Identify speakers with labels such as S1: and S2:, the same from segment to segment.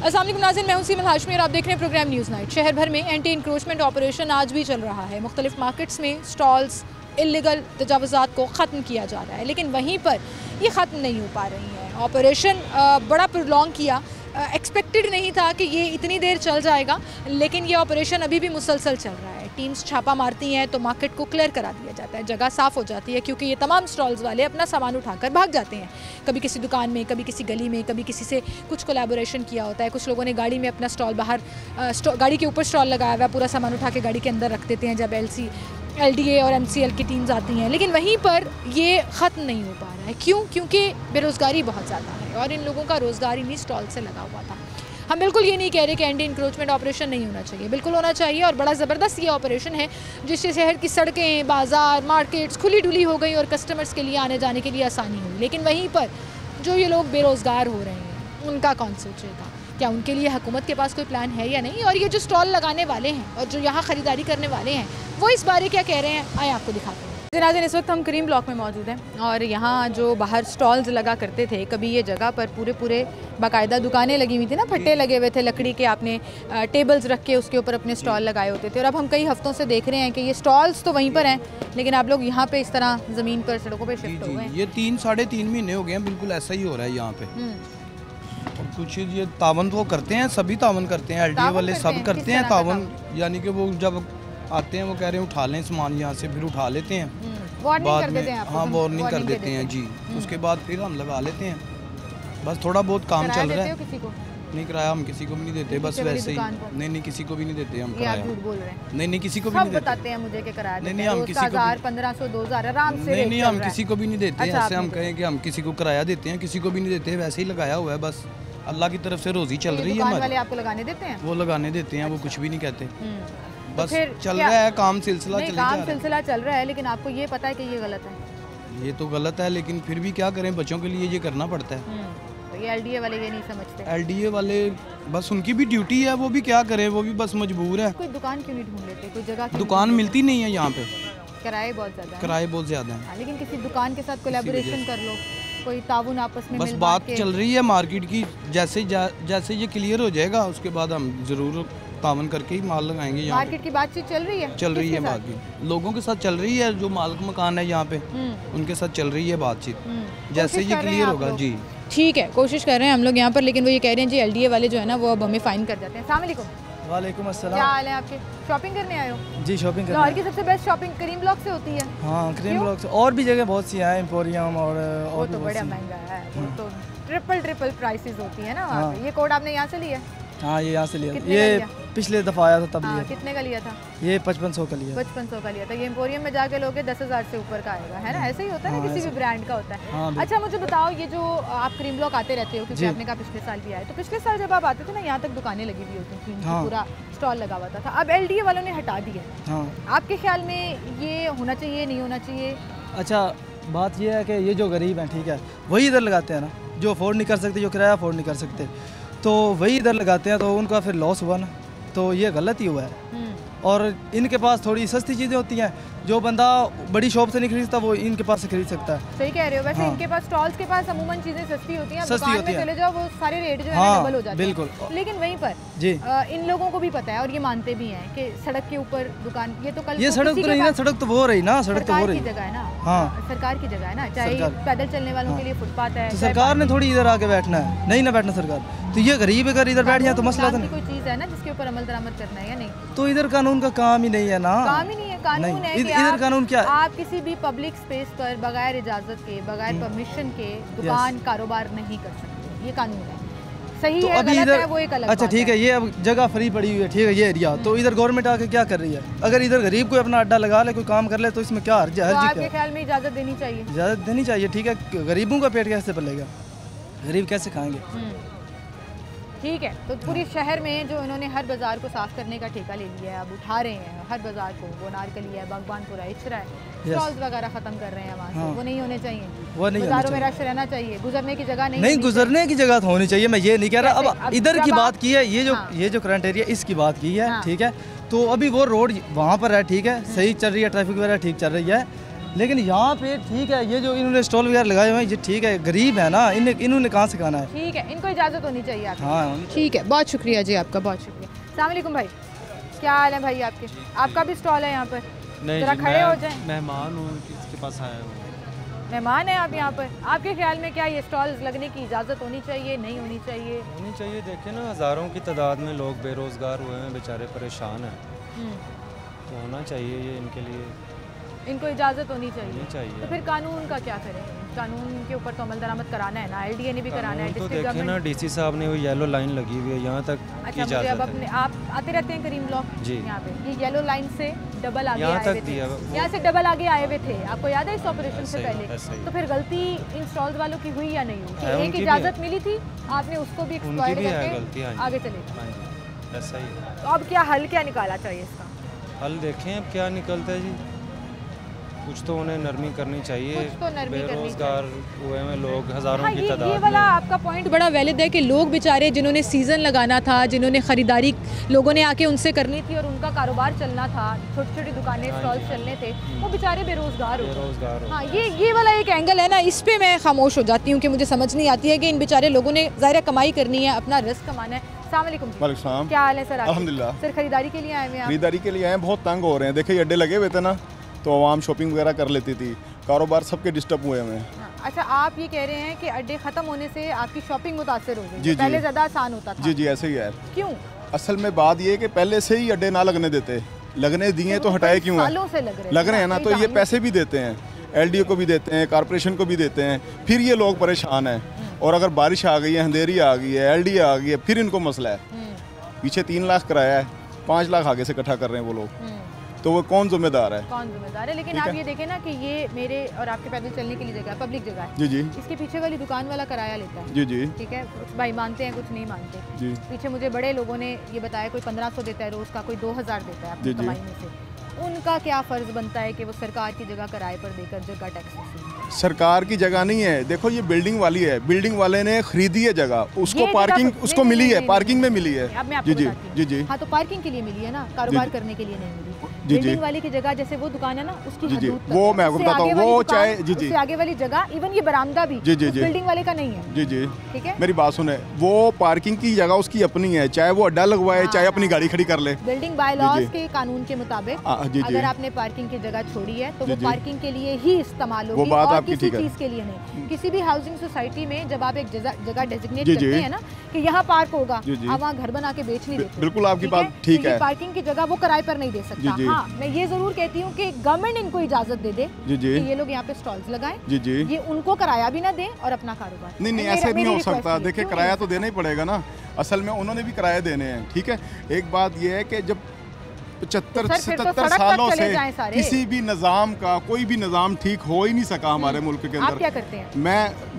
S1: अस्सलाम वालेकुम नाज़रीन, मैं हूं सीमल हाशमी और आप देख रहे हैं प्रोग्राम न्यूज़ नाइट। शहर भर में एंटी इंक्रोचमेंट ऑपरेशन आज भी चल रहा है। मुख्तलिफ मार्केट्स में स्टॉल्स, इल्लीगल तजावुज़ात को ख़त्म किया जा रहा है, लेकिन वहीं पर ये ख़त्म नहीं हो पा रही हैं। ऑपरेशन बड़ा प्रोलॉन्ग किया, एक्सपेक्टेड नहीं था कि ये इतनी देर चल जाएगा, लेकिन ये ऑपरेशन अभी भी मुसलसल चल रहा है। टीम्स छापा मारती हैं तो मार्केट को क्लियर करा दिया जाता है, जगह साफ़ हो जाती है, क्योंकि ये तमाम स्टॉल्स वाले अपना सामान उठाकर भाग जाते हैं। कभी किसी दुकान में, कभी किसी गली में, कभी किसी से कुछ कोलैबोरेशन किया होता है। कुछ लोगों ने गाड़ी में अपना स्टॉल बाहर गाड़ी के ऊपर स्टॉल लगाया हुआ है, पूरा सामान उठा के गाड़ी के अंदर रख देते हैं जब LDA और MCL की टीम्स आती हैं। लेकिन वहीं पर ये ख़त्म नहीं हो पा रहा है। क्यों? क्योंकि बेरोज़गारी बहुत ज़्यादा है और इन लोगों का रोज़गार इन्हीं स्टॉल से लगा हुआ था। हम बिल्कुल ये नहीं कह रहे कि एंटी इंक्रोचमेंट ऑपरेशन नहीं होना चाहिए, बिल्कुल होना चाहिए, और बड़ा ज़बरदस्त ये ऑपरेशन है जिससे शहर की सड़कें, बाज़ार, मार्केट्स खुली डुली हो गई और कस्टमर्स के लिए आने जाने के लिए आसानी हुई। लेकिन वहीं पर जो ये लोग बेरोज़गार हो रहे हैं, उनका कौन सोचेगा? क्या उनके लिए हुकूमत के पास कोई प्लान है या नहीं? और ये जो स्टॉल लगाने वाले हैं और जो यहाँ ख़रीदारी करने वाले हैं, वो इस बारे क्या कह रहे हैं, आए आपको दिखाते हैं। नाज़रीन, इस वक्त हम करीम ब्लॉक में मौजूद हैं और यहाँ जो बाहर स्टॉल्स लगा करते थे, कभी ये जगह पर पूरे बाकायदा दुकानें लगी हुई थी ना, फट्टे लगे हुए थे लकड़ी के, आपने टेबल्स रख के उसके ऊपर अपने स्टॉल लगाए होते थे। और अब हम कई हफ्तों से देख रहे हैं कि ये स्टॉल्स तो वहीं पर हैं, लेकिन आप लोग यहाँ पे इस तरह ज़मीन पर, सड़कों पर शिफ्ट हो गए हैं।
S2: ये 3-3.5 महीने हो गए हैं, बिल्कुल ऐसा ही हो रहा है यहाँ पे। और कुछ ये तावन वो करते हैं, सभी तावन करते हैं, LDA वाले सब करते हैं तावन, यानी कि वो जब आते हैं वो कह रहे हैं उठा लें सामान यहाँ से, फिर उठा लेते हैं, बाद में हाँ वार्निंग कर देते हैं जी। उसके बाद फिर हम लगा लेते हैं। बस थोड़ा बहुत काम चल रहा है। नहीं, किराया हम किसी को भी नहीं देते, बस वैसे ही। नहीं, किसी को भी नहीं देते हम किराया। नहीं, किसी को भी नहीं
S1: बताते हैं मुझे कि किराया
S2: नहीं, हम किसी को
S1: 1500 2000 आराम से।
S2: नहीं, हम किसी को भी नहीं देते। ऐसे हम कहें कि हम किसी को किराया देते हैं, किसी को भी नहीं देते, वैसे ही लगाया हुआ है। बस अल्लाह की तरफ से रोजी चल रही है हमारी।
S1: वाले आपको लगाने देते हैं? वो
S2: लगाने देते हैं, वो कुछ भी नहीं कहते। बस चल रहा है काम, सिलसिला
S1: चल रहा है। लेकिन आपको ये पता है कि ये गलत है?
S2: ये तो गलत है, लेकिन फिर भी क्या करें, बच्चों के लिए ये करना पड़ता है।
S1: तो ये LDA वाले ये नहीं समझते?
S2: LDA वाले बस उनकी भी ड्यूटी है, वो भी क्या करें, वो भी बस मजबूर है।
S1: कोई दुकान क्यों नहीं ढूंढ लेते? कोई जगह
S2: दुकान मिलती नहीं है यहाँ पे,
S1: किराए बहुत ज़्यादा है। लेकिन किसी दुकान के साथ कोलैबोरेशन कर लो, कोई ताउन आपस में।
S2: बस बात चल रही है मार्केट की, जैसे ये क्लियर हो जाएगा उसके बाद हम ज़रूर तावन करके ही माल लगाएंगे। यहाँ
S1: मार्केट की बातचीत चल रही है
S2: बातचीत लोगों के साथ चल रही है, जो मालिक मकान है यहाँ पे उनके साथ चल रही है बातचीत, जैसे ये क्लियर होगा जी।
S1: ठीक है, कोशिश कर रहे हैं हम लोग यहाँ पर, लेकिन वो ये कह रहे हैं जी LDA वाले जो है ना, वो अब हमें फाइन कर जाते हैं। अस्सलाम वालेकुम।
S3: वालेकुम अस्सलाम।
S1: क्या हाल है आपके? शॉपिंग करने आए हो?
S3: जी, शॉपिंग करने।
S1: लाहौर की सबसे बेस्ट शॉपिंग करीम ब्लॉक से होती है?
S3: हाँ, करीम ब्लॉक से। और भी जगह बहुत सी हैं, एम्पोरियम और
S1: वो तो बड़ा महंगा है, वो तो ट्रिपल प्राइसेस होती है ना वहाँ पे। ये कोड आपने यहाँ से लिया?
S3: हाँ, ये यहाँ से लिया। ये पिछले दफ़ा आया था तब लिया।
S1: कितने का लिया था?
S3: ये 5500 का लिया।
S1: 5500 का लिया था। ये एम्पोरियम में जाके लोगे 10,000 से ऊपर का आएगा, है ना? ऐसे ही होता है ना, किसी भी ब्रांड का होता है। अच्छा, मुझे बताओ, ये जो आप करीम ब्लॉक आते रहते हो, क्योंकि आपने कहा पिछले साल भी आए, तो पिछले साल जब आप आते थे ना, यहाँ तक दुकानें लगी हुई होती थी, पूरा स्टॉल लगा हुआ था। अब LDA वालों ने हटा दिया। आपके ख्याल में ये होना चाहिए, नहीं होना चाहिए?
S3: अच्छा, बात यह है कि ये जो गरीब हैं, ठीक है, वही इधर लगाते हैं ना, जो अफोर्ड नहीं कर सकते, जो किराया अफोर्ड नहीं कर सकते, तो वही इधर लगाते हैं, तो उनका फिर लॉस हुआ ना, तो ये गलत ही हुआ है। और इनके पास थोड़ी सस्ती चीज़ें होती हैं, जो बंदा बड़ी शॉप से नहीं खरीदता वो इनके पास से खरीद सकता है।
S1: सही कह रहे हो। वैसे इनके पास स्टॉल्स के पास अमूमन चीज़ें सस्ती होती हैं, दुकान में चले जाओ वो सारे रेट जो है डबल हो जाते हैं।
S3: बिल्कुल।
S1: लेकिन वहीं पर जी इन लोगों को भी पता है और ये मानते भी हैं कि सड़क के ऊपर दुकान, ये तो कल
S3: ये सड़क तो नहीं ना, सड़क तो वो रही ना, सड़क तो वो रही
S1: जगह है ना।
S3: हाँ,
S1: सरकार की जगह है ना, चाहे पैदल चलने वालों के लिए फुटपाथ है।
S3: सरकार ने थोड़ी इधर आके बैठना है, नहीं ना बैठना सरकार, तो ये गरीब अगर इधर बैठ जाए तो मसला तो
S1: कोई चीज़ है ना जिसके ऊपर अमल दरामद करना है या नहीं?
S3: तो इधर कानून का काम ही नहीं है ना।
S1: काम ही नहीं है, कानून है कि
S3: इधर कानून क्या?
S1: आप किसी भी पब्लिक स्पेस पर बगैर इजाजत के, बगैर परमिशन के दुकान कारोबार नहीं कर सकते, ये कानून है। सही है, गलत है, वो एक अलग
S3: अच्छा ठीक है, ये अब जगह फ्री पड़ी हुई है, ठीक है, ये एरिया, तो इधर गवर्नमेंट आके क्या कर रही है? अगर इधर गरीब कोई अपना अड्डा लगा ले, कोई काम कर ले, तो इसमें क्या हर्ज है?
S1: आपके ख्याल में इजाजत देनी चाहिए?
S3: इजाजत देनी चाहिए, ठीक है। गरीबों का पेट कैसे पलेगा? गरीब कैसे खाएंगे?
S1: ठीक है, तो पूरे शहर में जो इन्होंने हर बाजार को साफ करने का ठेका ले लिया है, अब उठा रहे हैं हर बाजार को, वो नारकली है, बागबानपुरा, इचरा है, स्टॉल्स वगैरह खत्म कर रहे हैं वहाँ से। वो नहीं होने चाहिए,
S3: वो नहीं,
S1: बाजारों में रश रहना चाहिए, गुजरने की जगह
S3: नहीं, गुजरने की जगह तो होनी चाहिए, मैं ये नहीं कह रहा। अब इधर की बात की है, ये जो करंट एरिया इसकी बात की है, ठीक है, तो अभी वो रोड वहाँ पर है, ठीक है, सही चल रही है, ट्रैफिक वगैरह ठीक चल रही है, लेकिन यहाँ पे ठीक है, ये जो इन्होंने स्टॉल वगैरह लगाए हुए हैं ये ठीक है, गरीब है ना, इन्होंने कहाँ से खाना है।
S1: ठीक है, इनको इजाज़त होनी चाहिए आपकी।
S3: हाँ
S1: ठीक है, बहुत शुक्रिया जी आपका, बहुत शुक्रिया। अस्सलाम वालेकुम भाई, क्या हाल है भाई आपके? आपका भी स्टॉल है यहाँ पर?
S4: नहीं
S1: जरा
S4: जी,
S1: खड़े हो जाएं।
S4: मेहमान हूँ, किसके पास आया हूँ।
S1: मेहमान हैं आप यहाँ पर, आपके ख्याल में क्या ये स्टॉल्स लगने की इजाज़त होनी चाहिए, नहीं होनी चाहिए?
S4: होनी चाहिए। देखें ना, हज़ारों की तादाद में लोग बेरोज़गार हुए हैं, बेचारे परेशान हैं, तो होना चाहिए ये इनके लिए,
S1: इनको इजाज़त होनी चाहिए।
S4: होनी चाहिए।
S1: तो फिर कानून का क्या करें? कानून के ऊपर तो अमल दरामद कराना है ना, LDA ने भी कराना है,
S4: तो
S1: डिस्ट्रिक्ट
S4: देखें ना,
S1: गवर्नमेंट।
S4: DC साहब ने वो येलो लाइन लगी हुई है, यहाँ तक की
S1: अच्छा, मुझे अब
S4: इजाज़त
S1: अपने
S4: है।
S1: आप आते रहते हैं करीम ब्लॉक
S4: जी।
S1: यहाँ पे, ये येलो लाइन से डबल आगे
S4: यहाँ
S1: आए
S4: तक
S1: हुए थे,
S4: दिया वो-
S1: यहाँ से डबल आगे आए हुए थे, आपको याद है इस ऑपरेशन से
S4: ऐसे ही,
S1: पहले?
S4: ऐसे ही।
S1: तो फिर गलती इन स्टॉल्स वालों की हुई या नहीं हुई?
S4: है,
S1: एक
S4: उनकी भी
S1: इजाज़त
S4: है।
S1: मिली थी, आपने उसको भी
S4: उनकी
S1: एक्सप्लॉइट
S4: भी है गलती,
S1: करके
S4: हाँ जी।
S1: आगे चले गए।
S4: हाँ जी, ऐसा ही है।
S1: तो अब क्या हल क्या निकाला चाहिए इसका?
S4: हल देखें अब क्या निकलता है जी, कुछ तो उन्हें नरमी करनी चाहिए।
S1: कुछ तो नरमी करनी
S4: बेरोज़गार हुए हैं लोग हज़ारों
S1: हाँ,
S4: की
S1: ये
S4: तादाद
S1: वाला
S4: में।
S1: आपका पॉइंट बड़ा वैलिड है कि लोग बेचारे जिन्होंने सीज़न लगाना था, जिन्होंने ख़रीदारी लोगों ने आके उनसे करनी थी और उनका कारोबार चलना था, छोटी छोटी दुकानें स्टॉल्स चलने थे, वो बेचारे बेरोज़गार हो गए।
S4: बेरोज़गार हो
S1: हाँ, ये वाला एक एंगल है ना, इस पे मैं खामोश हो जाती हूँ कि मुझे समझ नहीं आती है कि इन बेचारे लोगों ने ज़ाहिर कमाई करनी है, अपना रिस्क कमाना है। अस्सलाम वालेकुम जी।
S5: वालेकुम सलाम।
S1: क्या हाल है सर? आपके?
S5: अल्हम्दुलिल्लाह।
S1: सर खरीदारी के लिए आए हुए हैं आप?
S5: खरीदारी के लिए आए हैं, बहुत तंग हो रहे हैं। देखिए ये अड्डे लगे हुए थे ना, तो आवाम शॉपिंग वगैरह कर लेती थी, कारोबार सबके डिस्टर्ब हुए हुए हैं।
S1: हाँ, अच्छा, आप ये कह रहे हैं कि अड्डे ख़त्म होने से आपकी शॉपिंग मुतासर हो गई?
S5: जी,
S1: पहले
S5: जी।
S1: ज़्यादा आसान होता था।
S5: जी जी ऐसे ही है।
S1: क्यों?
S5: असल में बात ये है कि पहले से ही अड्डे ना लगने देते, लगने दिए तो हटाए क्यों
S1: सालों से
S5: लग रहे हैं ना, तो ये पैसे भी देते हैं, LDO को भी देते हैं, कारपोरेशन को भी देते हैं, फिर ये लोग परेशान हैं। और अगर बारिश आ गई है, अंधेरी आ गई है, LDA आ गई है, फिर इनको मसला है। पीछे 3 लाख कराया है, 5 लाख आगे से इकट्ठा कर रहे हैं वो लोग, तो वो कौन जिम्मेदार है?
S1: कौन जिम्मेदार है? लेकिन
S5: ठीक
S1: आप
S5: है।
S1: ये देखें ना कि ये मेरे और आपके पैदल चलने के लिए जगह है, पब्लिक जगह है।
S5: जी जी
S1: इसके पीछे वाली दुकान वाला किराया लेता है,
S5: जी जी
S1: ठीक है? कुछ भाई मानते हैं, कुछ नहीं मानते।
S5: जी
S1: पीछे मुझे बड़े लोगों ने ये बताया, कोई 1500 देता है रोज़ का, कोई 2000 देता है अपनी
S5: जी, जी।
S1: कमाई में से। उनका क्या फ़र्ज़ बनता है कि वो सरकार की जगह किराए पर देकर जगह टैक्स वसूलें?
S5: सरकार की जगह नहीं है, देखो ये बिल्डिंग वाली है, बिल्डिंग वाले ने खरीदी है जगह,
S1: ये
S5: उसको
S1: जगह
S5: पार्किंग
S1: तो-
S5: उसको
S1: नहीं,
S5: मिली
S1: नहीं,
S5: है,
S1: नहीं,
S5: पार्किंग
S1: नहीं,
S5: में मिली है।
S1: अब मैं आपको
S5: जी जी
S1: बताती हूँ।
S5: जी जी
S1: हाँ, तो पार्किंग के लिए मिली है ना, कारोबार
S5: जी।
S1: करने के लिए नहीं मिली।
S5: जी, जी।
S1: बिल्डिंग वाले की जगह, जैसे वो दुकान है ना, उसकी
S5: जी, जी।
S1: हदूद तक
S5: वो
S1: है।
S5: मैं आपको
S1: उससे
S5: बताता हूँ,
S1: आगे वाली
S5: वो
S1: दुकान,
S5: चाहे- जी, जी।
S1: उससे आगे वाली जगह, इवन ये बरामदा भी
S5: जी, जी,
S1: उस
S5: जी।
S1: बिल्डिंग वाले का नहीं है,
S5: जी जी
S1: ठीक है?
S5: मेरी बात सुने, वो पार्किंग की जगह उसकी अपनी है, चाहे वो अड्डा लगवाए, चाहे अपनी गाड़ी खड़ी कर ले।
S1: बिल्डिंग बायलॉज
S5: जी, जी।
S1: के कानून के मुताबिक
S5: जी, जी।
S1: अगर आपने पार्किंग की जगह छोड़ी है तो
S5: जी,
S1: वो
S5: जी।
S1: पार्किंग के लिए ही इस्तेमाल
S5: वो
S1: होगी
S5: बात
S1: और
S5: आपकी
S1: किसी
S5: ठीक है।
S1: चीज़ के लिए नहीं। किसी भी हाउसिंग सोसाइटी में जब आप एक जगह डेजिग्नेट
S5: जी, जी।
S1: करते हैं ना कि यहाँ पार्क होगा,
S5: जी, जी।
S1: आप वहाँ घर बना के बेच नहीं देते।
S5: बिल्कुल आपकी बात ठीक
S1: तो ये
S5: है।
S1: पार्किंग की जगह वो किराए पर नहीं दे सकता।
S5: जी, जी।
S1: हाँ, मैं ये जरूर कहती हूँ कि गवर्नमेंट इनको इजाजत दे दे
S5: जी, जी।
S1: कि ये लोग यहाँ पे स्टॉल्स लगाएं,
S5: जी जी
S1: ये उनको किराया भी ना दें और अपना कारोबार।
S5: नहीं नहीं, ऐसे नहीं हो सकता। देखिए किराया तो देना ही पड़ेगा ना, असल में उन्होंने भी किराया देने हैं, ठीक है। एक बात यह है कि जब 75-77 सालों से किसी भी निज़ाम का कोई भी निज़ाम ठीक हो ही नहीं सका हमारे मुल्क के
S1: आप
S5: अंदर।
S1: क्या करते हैं?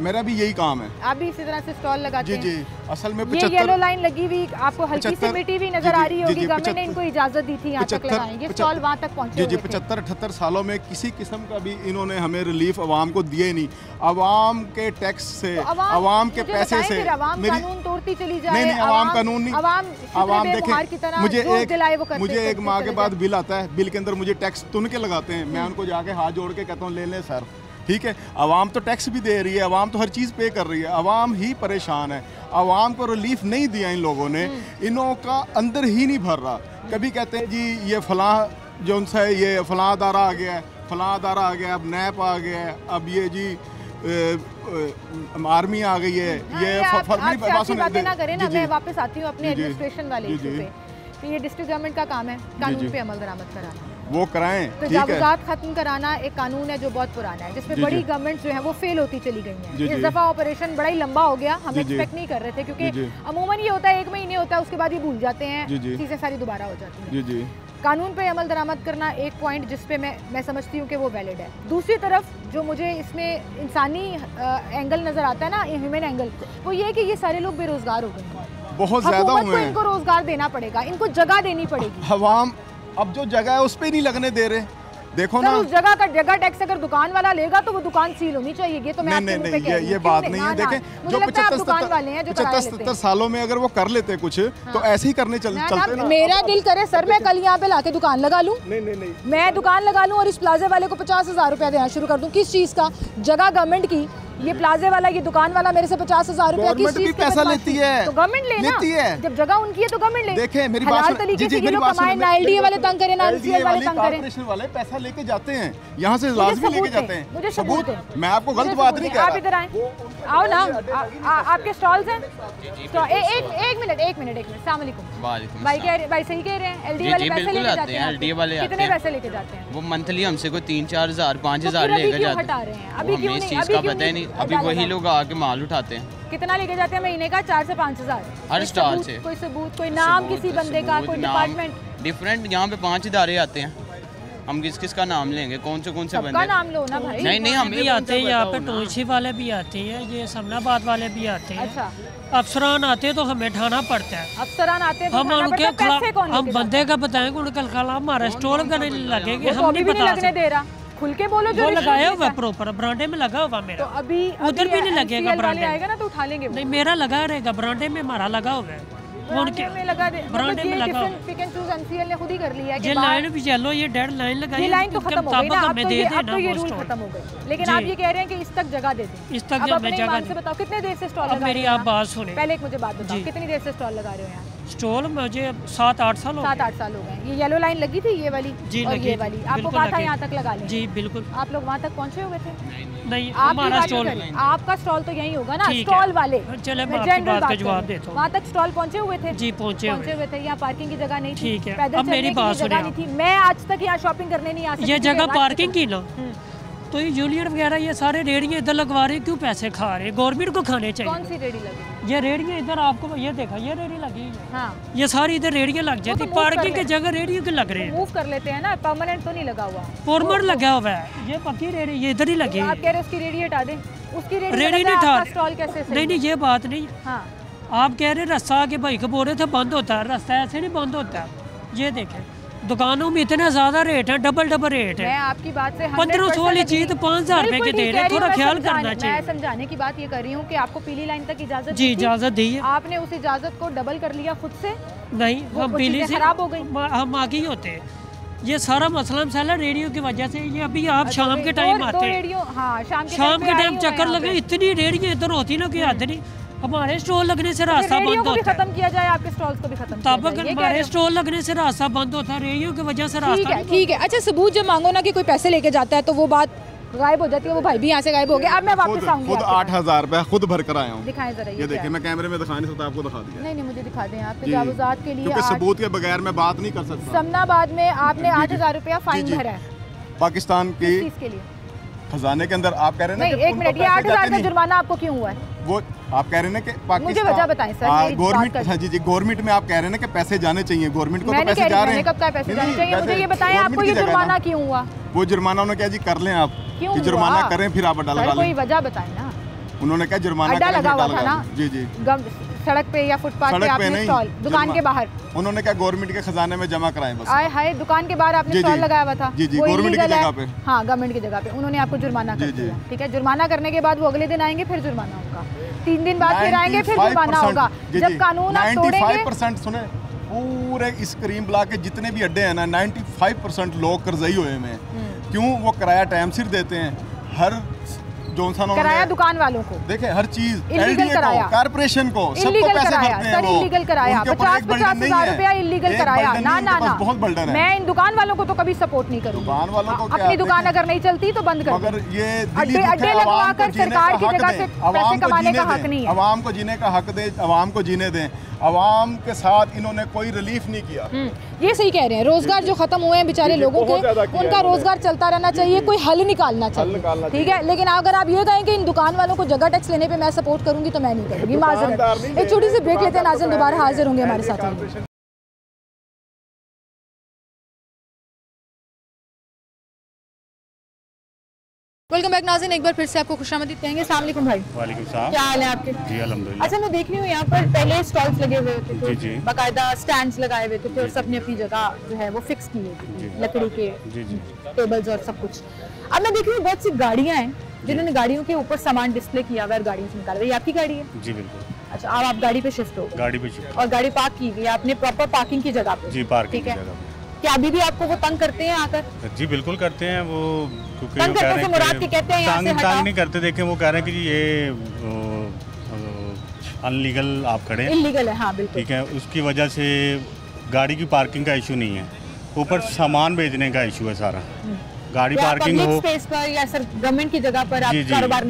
S5: मेरा भी यही काम है।
S1: आप भी इसी तरह से स्टॉल लगाते
S5: जी
S1: हैं?
S5: जी असल में
S1: ये येलो
S5: 75
S1: लाइन लगी हुई आपको हल्की सी
S5: 75
S1: मिट्टी भी
S5: जी,
S1: नजर
S5: जी,
S1: आ रही
S5: जी,
S1: होगी,
S5: जी,
S1: गवर्नमेंट ने
S5: 75
S1: इनको इजाजत दी थी यहाँ तक लगाएंगे, स्टॉल वहाँ तक पहुँचे
S5: जी जी
S1: हुए थे।
S5: 75-78 सालों में किसी किस्म का भी इन्होंने हमें रिलीफ अवाम को दिए नहीं। अवाम के टैक्स से,
S1: तो
S5: अवाम के
S1: मुझे
S5: पैसे
S1: बताएं
S5: से
S1: फिर अवाम
S5: मेरी
S1: कानून तोड़ती चली जाए,
S5: नहीं नहीं अवाम कानून नहीं,
S1: अवाम
S5: अवाम
S1: बेमुहार की
S5: देखे
S1: तरह
S5: मुझे
S1: जो दिलाए वो
S5: एक
S1: करते-
S5: मुझे एक
S1: करते
S5: माह के
S1: चले
S5: बाद
S1: जाए।
S5: बिल आता है, बिल के अंदर मुझे टैक्स तुन के लगाते हैं, मैं उनको जाके हाथ जोड़ के कहता हूँ ले लें सर, ठीक है। अवाम तो टैक्स भी दे रही है, अवाम तो हर चीज़ पे कर रही है, अवाम ही परेशान है। अवाम को रिलीफ नहीं दिया इन लोगों ने, इनों का अंदर ही नहीं भर रहा। कभी कहते हैं जी ये फलां जो उनसे ये फलां अदारा आ गया है, फलां अदारा आ गया, अब नैप आ गया है, अब ये जी आर्मी आ गई है,
S1: हाँ,
S5: ये
S1: आप
S5: फरवरी
S1: सियासी बातें ना करें ना,
S5: जी, जी।
S1: मैं वापस आती हूँ अपने
S5: जी, जी।
S1: एडमिनिस्ट्रेशन वाले
S5: जी,
S1: इशू
S5: जी।
S1: पे। तो ये डिस्ट्रिक्ट गवर्नमेंट का काम है कानून
S5: जी।
S1: पे अमल दरामद कराना।
S5: वो कराएं,
S1: तो
S5: ठीक है।
S1: तजावुज़ात खत्म कराना एक कानून है जो बहुत पुराना है, जिसमें
S5: जी,
S1: बड़ी
S5: जी।
S1: गवर्नमेंट जो है वो फेल होती चली गई हैं।
S5: जी,
S1: इस
S5: जी।
S1: दफ़ा ऑपरेशन बड़ा ही लंबा हो गया, हम
S5: जी, जी।
S1: एक्सपेक्ट नहीं कर रहे थे, क्योंकि
S5: जी, जी।
S1: अमूमन ये होता है 1 महीने होता है, उसके बाद ये भूल जाते हैं,
S5: जी, जी।
S1: चीज़ें सारी दोबारा हो जाती हैं।
S5: जी जी
S1: कानून पे अमल दरामद करना एक पॉइंट जिस पे मैं समझती हूँ कि वो वैलिड है। दूसरी तरफ जो मुझे इसमें इंसानी एंगल नज़र आता है ना, ह्यूमन एंगल, वो ये है कि ये सारे लोग बेरोज़गार हो गए हैं।
S5: बहुत ज़्यादा
S1: हुकूमत
S5: हुए
S1: को
S5: हैं।
S1: इनको रोज़गार देना पड़ेगा, इनको जगह देनी पड़ेगी।
S5: अवाम अब जो जगह है उस पर नहीं लगने दे रहे, देखो ना,
S1: उस जगह का जगह टैक्स अगर दुकान वाला लेगा तो वो दुकान सील होनी चाहिए। ये तो मैं आपके मुंह पे कह रही हूं।
S5: ये बात नहीं है। देखें जो 75 सालों में अगर वो कर लेते कुछ तो ऐसे ही करने चलते ना।
S1: मेरा दिल करे सर मैं कल यहाँ पे लाके दुकान लगा लूं।
S5: नहीं,
S1: मैं दुकान लगा लूं और इस प्लाजे वाले को 50,000 रुपया देना शुरू कर दूं। किस चीज का? जगह गवर्नमेंट की, ये प्लाजे वाला, ये दुकान वाला मेरे से 50,000 रुपया किस चीज का
S5: पैसा लेती है?
S1: तो गवर्नमेंट लेती है। जब जगह उनकी है तो गवर्नमेंट ले।
S5: देखें मेरी बात
S1: तरीके से ये लोग कमाए, ना एलडीए वाले तंग करें, ना एनसीएल वाले तंग करें।
S5: कॉर्पोरेशन वाले पैसा लेके जाते हैं, यहाँ से लाजमी लेके जाते हैं।
S1: मुझे सबूत,
S5: मैं आपको गलत बात नहीं कह रहा।
S1: आप इधर आए, आओ ना, आपके स्टॉल्स हैं। एक मिनट अस्सलाम वालेकुम। भाई सही कह रहे हैं, एलडीए वाले पैसे लेके जाते हैं।
S6: एलडीए वाले
S1: कितने पैसे लेके जाते हैं?
S6: वो मंथली हमसे कोई 3-4 हज़ार 5 हज़ार लेके जाते हैं।
S1: अभी
S6: हमें इस चीज़ का पता ही नहीं। अभी वही लोग आके माल उठाते हैं।
S1: कितना लेके जाते हैं महीने का? 4 से 5,000
S6: हर स्टॉल से।
S1: कोई सबूत, कोई नाम किसी बंदे का, कोई डिपार्टमेंट
S6: डिफरेंट। यहाँ पे 5 इदारे आते हैं, हम किस का नाम लेंगे? कौन से बंदे?
S1: नाम लो ना भाई।
S6: नहीं हम
S7: भी आते हैं यहाँ पे, टाउनशिप वाले भी आते हैं, ये समनाबाद वाले भी आते हैं।
S1: अच्छा,
S7: अफसरान आते हैं तो हमें उठाना पड़ता है।
S1: अफसरान आते हैं तो
S7: हम उनके हम बंदे का बताएंगे, उनके खिलाफ हमारा स्टॉल करने लगेंगे। हम नहीं बता
S1: लगने दे रहा, खुल के बोलो। जो
S7: लगाया हुआ प्रॉपर ब्रांडे में लगा हुआ मेरा।
S1: तो अभी
S7: उधर भी नहीं लगेगा ब्रांडे
S1: आएगा ना तो उठा लेंगे।
S7: नहीं मेरा लगा रहेगा, ब्रांडे में हमारा लगा हुआ है।
S1: उनके में लगा दे,
S7: ब्रांडे में लगा।
S1: पिक एंड चूज एनसीएल ने खुद ही कर लिया है।
S7: ये लाइन भी चलो, ये डेड लाइन लगाई,
S1: ये लाइन तो खत्म हो गई ना, अब तो ये रूल
S7: स्टॉल।
S1: खत्म हो गई। लेकिन आप ये कह रहे हैं कि इस तक जगह दे दें।
S7: इस तक
S1: अब जगह से बताओ कितने देर से स्टॉल लगा रहे हैं?
S7: मेरी आप बात सुने
S1: पहले, एक मुझे बात बताओ, कितनी देर से स्टॉल लगा रहे हो यहाँ?
S7: स्टॉल मुझे 7-8 साल हो गए।
S1: 7-8 साल हो गए। ये येलो लाइन लगी थी, ये वाली
S7: जी
S1: और
S7: लगी,
S1: ये वाली आपको कहा था यहाँ तक लगा लें?
S7: जी बिल्कुल।
S1: आप लोग वहाँ तक पहुँचे हुए थे?
S7: नहीं,
S1: आप
S7: हमारा स्टॉल,
S1: आपका स्टॉल तो यहीं होगा ना, स्टॉल वाले।
S7: चले मैं आपकी बात का जवाब देता हूँ।
S1: वहाँ तक स्टॉल पहुँचे हुए थे?
S7: जी पहुँचे
S1: हुए थे। यहाँ पार्किंग की जगह नहीं थी,
S7: ठीक है।
S1: पैदल
S7: अब मेरी बात
S1: जगह नहीं थी। मैं आज तक यहाँ शॉपिंग करने नहीं आ सकती।
S7: ये जगह पार्किंग की ना, तो ये यूनियन वगैरह ये सारे रेडियाँ इधर लगवा रहे, क्यों पैसे खा रहे? गवर्नमेंट को खाने चाहिए।
S1: कौन सी रेडी लगी?
S7: ये रेडियाँ इधर आपको ये देखा, ये रेडी लगी है।
S1: हाँ,
S7: ये सारी इधर रेडियाँ लग जाती, पार्किंग की जगह रेडियो के लग रहे हैं।
S1: मूव कर लेते हैं ना, परमानेंट तो नहीं लगा हुआ।
S7: फॉर्मर लगा हुआ है, ये पक्की रेडी, ये इधर ही लगी है।
S1: आप कह रहे हैं उसकी रेडी हटा दें? उसकी
S7: रेडी नहीं हटा,
S1: स्टॉल कैसे?
S7: नहीं ये बात नहीं।
S1: हाँ,
S7: आप कह रहे रास्ता आगे भाई को बोल रहे थे बंद होता है, रास्ता ऐसे नहीं बंद होता। ये देखें दुकानों में इतना ज्यादा रेट है, डबल रेट है।
S1: मैं आपकी बात से
S7: 1500 वाली चीज 5,000 रुपए की दे रहे हैं, थोड़ा ख्याल करना चाहिए।
S1: मैं समझाने की बात ये कर रही हूँ कि आपको पीली लाइन तक इजाजत
S7: जी इजाजत दी है,
S1: आपने उस इजाजत को डबल कर लिया खुद से?
S7: नहीं, हम पीली से
S1: खराब हो गई,
S7: हम आगे ही होते हैं। ये सारा मसला मसाला रेडियो की वजह से। ये अभी आप शाम के टाइम आते हैं, शाम के टाइम चक्कर लगे, इतनी रेडियो इधर होती ना कि हद नहीं। हमारे स्टॉल लगने से रास्ता बंद होता है।
S1: खत्म किया जाए, आपके स्टॉल्स को भी खत्म
S7: तब अगर हमारे स्टॉल लगने से रास्ता बंद होता है, रेडियो की वजह से रास्ता।
S1: ठीक है। अच्छा, सबूत जब मांगो ना कि कोई पैसे लेके जाता है तो वो बात गायब हो जाती है। वो भाई भी यहाँ से गायब हो गया। अब मैं वापस आऊंगी।
S5: खुद 8,000 रुपया खुद भर कर आया हूँ।
S1: दिखाएं जरा,
S5: ये देखिए, मैं कैमरे में दिखा नहीं सकता, आपको दिखा दिया।
S1: नहीं मुझे दिखा दें आप। तजावुज़ात के लिए
S5: क्योंकि सबूत के बगैर मैं बात नहीं कर सकता।
S1: समनाबाद में आपने 8,000 रुपया फाइन भरा है
S5: पाकिस्तान की
S1: के लिए
S5: खजाने के अंदर। आप कह रहे हैं
S1: ना, एक मिनट, ये 8,000 का जुर्माना आपको क्यों हुआ है?
S5: वो आप कह रहे हैं कि पाकिस्तान,
S1: मुझे वजह बताएं सर।
S5: गवर्नमेंट, हाँ जी गवर्नमेंट में आप कह रहे हैं कि पैसे जाने चाहिए, गवर्नमेंट को तो पैसे जा रहे हैं।
S1: कब का पैसे जाने चाहिए? मुझे ये बताएं, आपको ये जुर्माना क्यों हुआ?
S5: वो जुर्माना उन्होंने क्या जी कर लें आप,
S1: क्यों
S5: जुर्माना करें फिर आप अड्डा लगा लें।
S1: कोई वजह बताएं ना।
S5: उन्होंने क्या जुर्माना
S1: अड्डा लगा हुआ था ना?
S5: जी
S1: सड़क पे या फुटपाथ पे आपने स्टॉल, दुकान के बाहर?
S5: उन्होंने क्या गवर्नमेंट के खजाने में जमा कराए बस।
S1: आए हाय, दुकान के बाहर आपने स्टॉल लगाया हुआ था?
S5: जी गवर्नमेंट की जगह पे।
S1: हाँ, गवर्नमेंट की जगह पे उन्होंने आपको जुर्माना कर दिया। ठीक है, जुर्माना करने के बाद वो अगले दिन आएंगे, फिर जुर्माना होगा। 3 दिन बाद फिर आएंगे, फिर जुर्माना होगा। जब कानून आप तोड़ेंगे।
S5: 95% सुने, पूरे इस करीम ब्लॉक के जितने भी अड्डे हैं ना, 95% लोग कर्जई हुए हैं। क्यों? वो किराया टाइम सिर देते हैं। हर
S1: कराया दुकान वालों को,
S5: देखे हर चीज,
S1: इलीगल कराया,
S5: कारपोरेशन को, सबको पैसे भरते हैं वो।
S1: इलीगल कराया, 50,000 रुपया इलीगल कराया। ना
S5: बहुत बल्डर है।
S1: मैं इन दुकान वालों को तो कभी सपोर्ट नहीं करूँगी।
S5: दुकान वालों को
S1: अपनी दुकान अगर नहीं चलती तो बंद कर।
S5: मगर ये
S1: अड्डे लगवा कर सरकार की जगह से पैसे कमाने का हक नहीं है।
S5: अवाम को जीने का हक दे, अवाम को जीने दें। अवाम के साथ इन्होंने कोई रिलीफ नहीं किया।
S1: ये सही कह रहे हैं। रोजगार जो खत्म हुए हैं बेचारे लोगों के, उनका रोजगार चलता रहना चाहिए, कोई हल निकालना चाहिए। ठीक है, लेकिन अगर आप ये कहें कि इन दुकान वालों को जगह टैक्स लेने पे मैं सपोर्ट करूंगी तो मैं नहीं करूंगी। माजरत। एक छोटी सी ब्रेक लेते हैं, नाज़रीन दोबारा हाजिर होंगे हमारे साथ। वेलकम बैक नाज़रीन, एक बार फिर से आपको खुशामदीद कहेंगे। अस्सलाम वालेकुम भाई।
S8: वालेकुम सलाम।
S1: क्या हाल है आपके?
S8: जी अल्हम्दुलिल्लाह।
S1: अच्छा, मैं देख रही हूँ यहाँ पर पहले स्टॉल्स लगे हुए होते थे,
S8: जी।
S1: बाकायदा स्टैंड्स लगाए हुए थे और सबने अपनी जगह जो है वो फिक्स की हुई थी, लकड़ी के टेबल्स और सब कुछ। अब मैं देख रही हूँ बहुत सी गाड़ियाँ हैं जिन्होंने गाड़ियों के ऊपर सामान डिस्प्ले किया हुआ है, गाड़ियों से निकाल रही है। आपकी गाड़ी है?
S8: जी बिल्कुल।
S1: अच्छा, अब आप गाड़ी पे शिफ्ट हो गए?
S8: गाड़ी पे शिफ्ट
S1: और गाड़ी पार्क की गई आपने प्रॉपर पार्किंग की जगह पे?
S8: जी, पार्किंग की जगह पे।
S1: क्या अभी भी आपको वो तंग करते हैं आकर?
S8: जी बिल्कुल करते हैं वो, क्योंकि
S1: तंग करते हैं मुराद के कहते हैं यहाँ से हटाओ।
S8: तंग नहीं करते, देखें वो कह रहे हैं कि ये अनलीगल आप खड़े हैं,
S1: इल्लीगल है। हाँ बिल्कुल
S8: ठीक है, उसकी वजह से गाड़ी की पार्किंग का इशू नहीं है, ऊपर सामान भेजने का इशू है सारा। गाड़ी पार्किंग हो
S1: स्पेस पर या सर गवर्नमेंट की जगह पर आप
S8: जी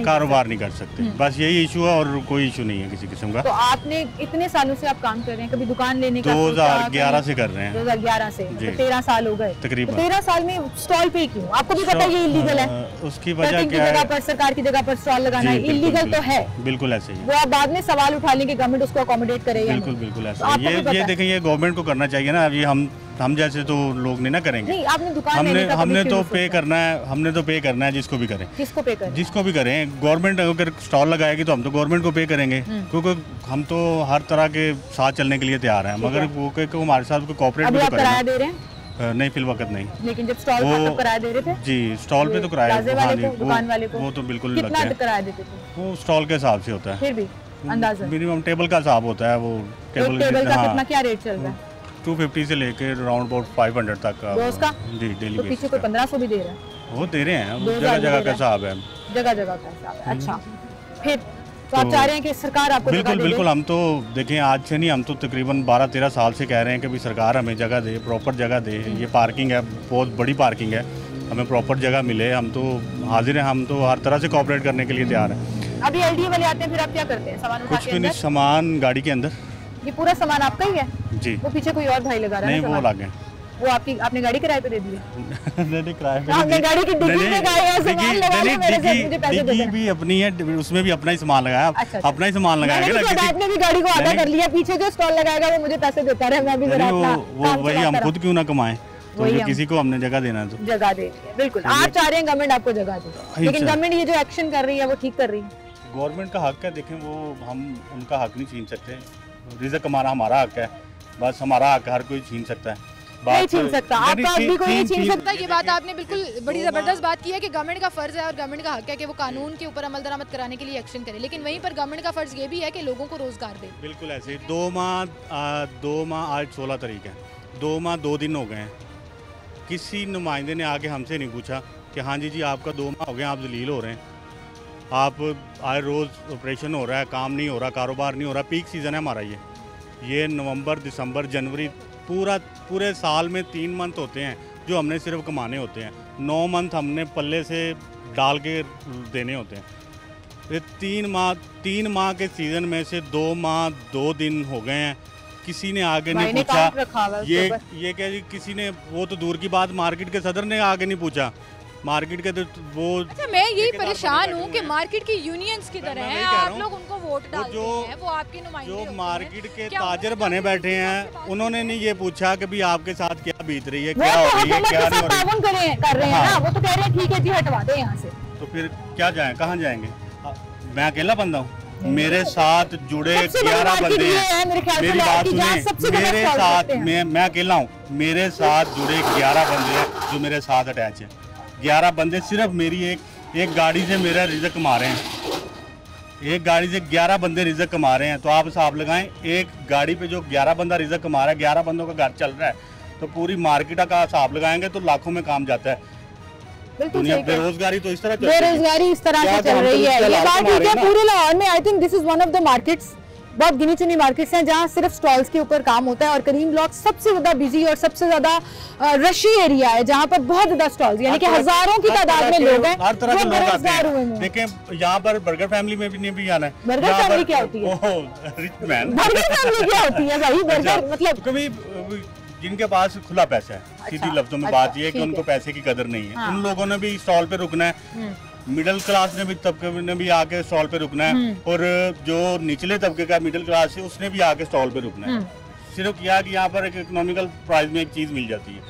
S1: कारोबार
S8: नहीं कर सकते, बस यही इशू है और कोई इशू नहीं है किसी किस्म का।
S1: तो आपने इतने सालों से आप काम कर रहे हैं, कभी दुकान लेने का
S8: 2011 से कर रहे हैं।
S1: 2011 से तो 13 साल हो गए
S8: तकरीबन।
S1: 13 साल में स्टॉल पे क्यों? आपको भी पता है ये इलीगल है।
S8: उसकी वजह क्या है?
S1: पर सरकार की जगह पर स्टॉल लगाना इलीगल तो है,
S8: बिल्कुल ऐसे ही।
S1: वो आप बाद में सवाल उठा लेंगे, गवर्नमेंट उसको अकोमोडेट करेगा।
S8: बिल्कुल ऐसा। ये देखें, ये गवर्नमेंट को करना चाहिए ना। अभी हम जैसे तो लोग नहीं ना करेंगे।
S1: नहीं, आपने दुकान
S8: हमने तो पे करना है, हमने तो पे करना है जिसको भी करें।
S1: किसको पे करें? जिसको
S8: भी करें। गवर्नमेंट अगर स्टॉल लगाएगी तो हम तो गवर्नमेंट को पे करेंगे, क्योंकि हम तो हर तरह के साथ चलने के लिए तैयार हैं, मगर वो हमारे साथ कोऑपरेट भी तो
S1: किराया दे रहे हैं?
S8: नहीं, फिल वक्त नहीं।
S1: लेकिन जब स्टॉल पर तब किराया दे रहे थे? जी,
S8: स्टॉल पे तो किराया,
S1: दुकान वाले को
S8: वो तो बिल्कुल
S1: कितना किराया देते थे?
S8: वो स्टॉल के हिसाब से होता है,
S1: फिर भी अंदाजा
S8: मिनिमम टेबल का हिसाब होता है। वो
S1: टेबल का कितना क्या रेट चल रहा है?
S8: 250 से लेके अराउंड अबाउट 500 तक का
S1: रोज का?
S8: जी, डेली
S1: तो पीछे कोई 1500 भी दे रहा है?
S8: वो दे रहे हैं, जगह जगह का हिसाब है,
S1: जगह जगह का हिसाब है। अच्छा, फिर तो आप चाह रहे हैं कि सरकार आपको
S8: बिल्कुल हम तो देखें आज से नहीं, हम तो तकरीबन 12-13 साल से कह रहे हैं कि भाई सरकार हमें जगह दे, प्रॉपर जगह दे। ये पार्किंग है, बहुत बड़ी पार्किंग है, हमें प्रॉपर जगह मिले। हम तो हाजिर हैं, हम तो हर तरह से कोऑपरेट करने के लिए तैयार हैं।
S1: अभी एलडीए वाले आते हैं, फिर आप क्या करते हैं? सामान
S8: कुछ भी नहीं, सामान गाड़ी के अंदर।
S1: ये पूरा सामान आपका ही है?
S8: जी।
S1: वो पीछे कोई और भाई लगा रहा है?
S8: नहीं, वो लगे।
S1: वो आपने गाड़ी किराए पे दे दी है?
S8: नहीं, किराए पे
S1: आपने गाड़ी की डिग्गी में सामान लगा लिया, मेरे से मुझे पैसे दे दे।
S8: भी अपनी है, उसमें भी अपना ही सामान लगाया। अपना ही सामान लगाया।
S1: आपने भी गाड़ी को आधा कर लिया, पीछे जो स्टॉल लगाएगा वो मुझे पैसे देता रहे, मैं भी जरा अपना
S8: वो वही हम खुद क्यों ना कमाएं, तो जो किसी को हमने जगह देना है तो
S1: जगह दे दी है। बिल्कुल, आप चाह रहे हैं गवर्नमेंट आपको जगह दे, लेकिन गवर्नमेंट ये जो एक्शन कर रही है वो ठीक कर रही है?
S8: गवर्नमेंट का हक है, देखें वो हम उनका हक नहीं छीन सकते। रिज़्क हमारा हक है, बस हमारा हक हर कोई छीन सकता है,
S1: नहीं छीन सकता। आपका हक भी कोई नहीं छीन सकता।
S9: ये बात आपने बिल्कुल बड़ी ज़बरदस्त बात की है कि गवर्नमेंट का फ़र्ज़ है और गवर्नमेंट का हक है कि वो कानून के ऊपर अमल दरामद कराने के लिए एक्शन करे, लेकिन वहीं पर गवर्नमेंट का फ़र्ज़ ये भी है कि लोगों को रोज़गार दे।
S8: बिल्कुल ऐसे 2 माह आज 16 तारीख है, 2 माह 2 दिन हो गए हैं। किसी नुमाइंदे ने आके हमसे नहीं पूछा कि हाँ जी आपका 2 माह हो गए, आप जलील हो रहे हैं, आप आए रोज़ ऑपरेशन हो रहा है, काम नहीं हो रहा, कारोबार नहीं हो रहा। पीक सीज़न है हमारा ये नवंबर, दिसंबर, जनवरी, पूरे साल में 3 मंथ होते हैं जो हमने सिर्फ कमाने होते हैं। 9 मंथ हमने पल्ले से डाल के देने होते हैं। ये 3 माह के सीज़न में से 2 माह 2 दिन हो गए हैं, किसी ने आगे नहीं पूछा। ये क्या जी, किसी ने, वो तो दूर की बात, मार्केट के सदर ने आगे नहीं पूछा। मार्केट के तो वो,
S9: अच्छा मैं यही परेशान हूँ कि मार्केट की यूनियंस की तरह हैं, आप लोग उनको वोट डालते हैं, वो आपके नुमाइंदे होते हैं।
S8: जो मार्केट के ताजर बने बैठे हैं, उन्होंने नहीं ये पूछा कि भाई आपके साथ क्या बीत रही है, क्या हो रही है, क्या नहीं हो रही है,
S1: कर रहे हैं ना, वो तो कह रहे हैं ठीक है जी हटवा दें यहाँ से।
S8: तो फिर क्या जाए, कहाँ जाएंगे? मैं अकेला बंदा हूँ, मेरे साथ जुड़े 11 बंदे हैं। मेरी बात सुनिए, मेरे साथ मैं अकेला हूँ, मेरे साथ जुड़े 11 बंदे हैं जो मेरे साथ अटैच है। 11 बंदे सिर्फ मेरी एक गाड़ी से मेरा रिज़्क कमा रहे हैं। एक गाड़ी से 11 बंदे रिज़्क कमा रहे हैं, तो आप हिसाब लगाएं, एक गाड़ी पे जो 11 बंदा रिज़्क कमा रहा है, 11 बंदों का घर चल रहा है, तो पूरी मार्केट का हिसाब लगाएंगे तो लाखों में काम जाता है। बेरोजगारी तो इस तरह से चल
S1: रही है। ये बात ठीक है, पूरे लाहौर में I think this is one of the markets, बहुत गिनी चुनी मार्केट्स हैं जहाँ सिर्फ स्टॉल्स के ऊपर काम होता है, और करीम ब्लॉक सबसे ज्यादा बिजी और सबसे ज्यादा रशी एरिया है जहाँ पर बहुत ज्यादा स्टॉल्स, यानी कि हज़ारों की तादाद में लोग हैं,
S8: हर तरह के लोग आते हैं। देखें यहाँ पर बर्गर फैमिली में भी नहीं भी आना है।
S1: बर्गर फैमिली क्या होती है?
S8: रिच मैन
S1: बर्गर फैमिली क्या होती है भाई? बर्गर मतलब
S8: कभी जिनके पास खुला पैसा है, सीधी लफ्जों में बात यह है कि उनको पैसे की कदर नहीं है, उन लोगों ने भी स्टॉल पे रुकना है। मिडिल क्लास ने भी तबके ने भी आके स्टॉल पे रुकना है, और जो निचले तबके का मिडिल क्लास है उसने भी आके स्टॉल पे रुकना है। सिर्फ क्या कि यहाँ पर एक इकोनॉमिकल प्राइस में एक चीज़ मिल जाती है।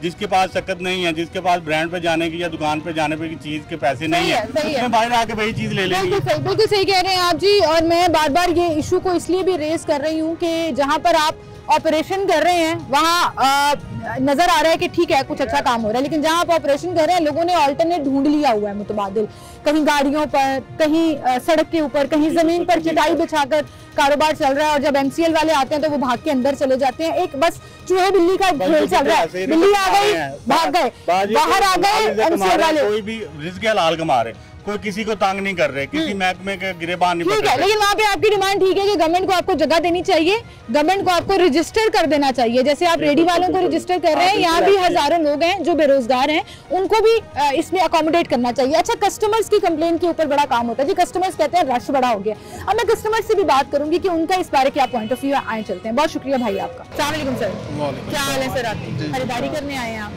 S8: जिसके पास शक्कत नहीं है, जिसके पास ब्रांड पे जाने की या दुकान पे जाने पे की चीज़ के पैसे नहीं है, उसने बाहर आके वही चीज़ ले लेनी है।
S9: बिल्कुल सही कह रहे हैं आप जी। और मैं बार बार ये इशू को इसलिए भी रेस कर रही हूँ कि जहाँ पर आप ऑपरेशन कर रहे हैं वहाँ नजर आ रहा है कि ठीक है कुछ अच्छा काम हो रहा है, लेकिन जहाँ आप ऑपरेशन कर रहे हैं लोगों ने ऑल्टरनेट ढूंढ लिया हुआ है मुतबादिल, कहीं गाड़ियों पर, कहीं सड़क के ऊपर, कहीं जमीन पर चटाई बिछाकर कारोबार चल रहा है। और जब MCL वाले आते हैं तो वो भाग के अंदर चले जाते हैं। एक बस चूहे बिल्ली का खेल चल रहा है, बिल्ली आ गई भाग गए, बाहर आ गए MCL वाले।
S8: कोई भी रिस्क हलाल कमा रहे, कोई किसी को तंग नहीं कर रहे, किसी महकमे के गिरेबान नहीं
S9: ठीक है। लेकिन वहाँ पे आपकी डिमांड ठीक है कि गवर्नमेंट को आपको जगह देनी चाहिए, गवर्नमेंट को आपको रजिस्टर कर देना चाहिए। जैसे आप रेडी वालों को रजिस्टर कर रहे हैं, यहाँ भी हजारों लोग हैं जो बेरोजगार हैं, उनको भी इसमें अकोमोडेट करना चाहिए। अच्छा, कस्टमर्स की कंप्लेंट के ऊपर बड़ा काम होता है जी। कस्टमर्स कहते हैं रश बड़ा हो गया। अब मैं कस्टमर्स से भी बात करूंगी कि उनका इस बारे क्या पॉइंट ऑफ व्यू आए। चलते हैं। बहुत शुक्रिया भाई आपका। अस्सलाम वालेकुम सर, क्या हाल है सर? आपकी खरीदारी करने आए हैं आप?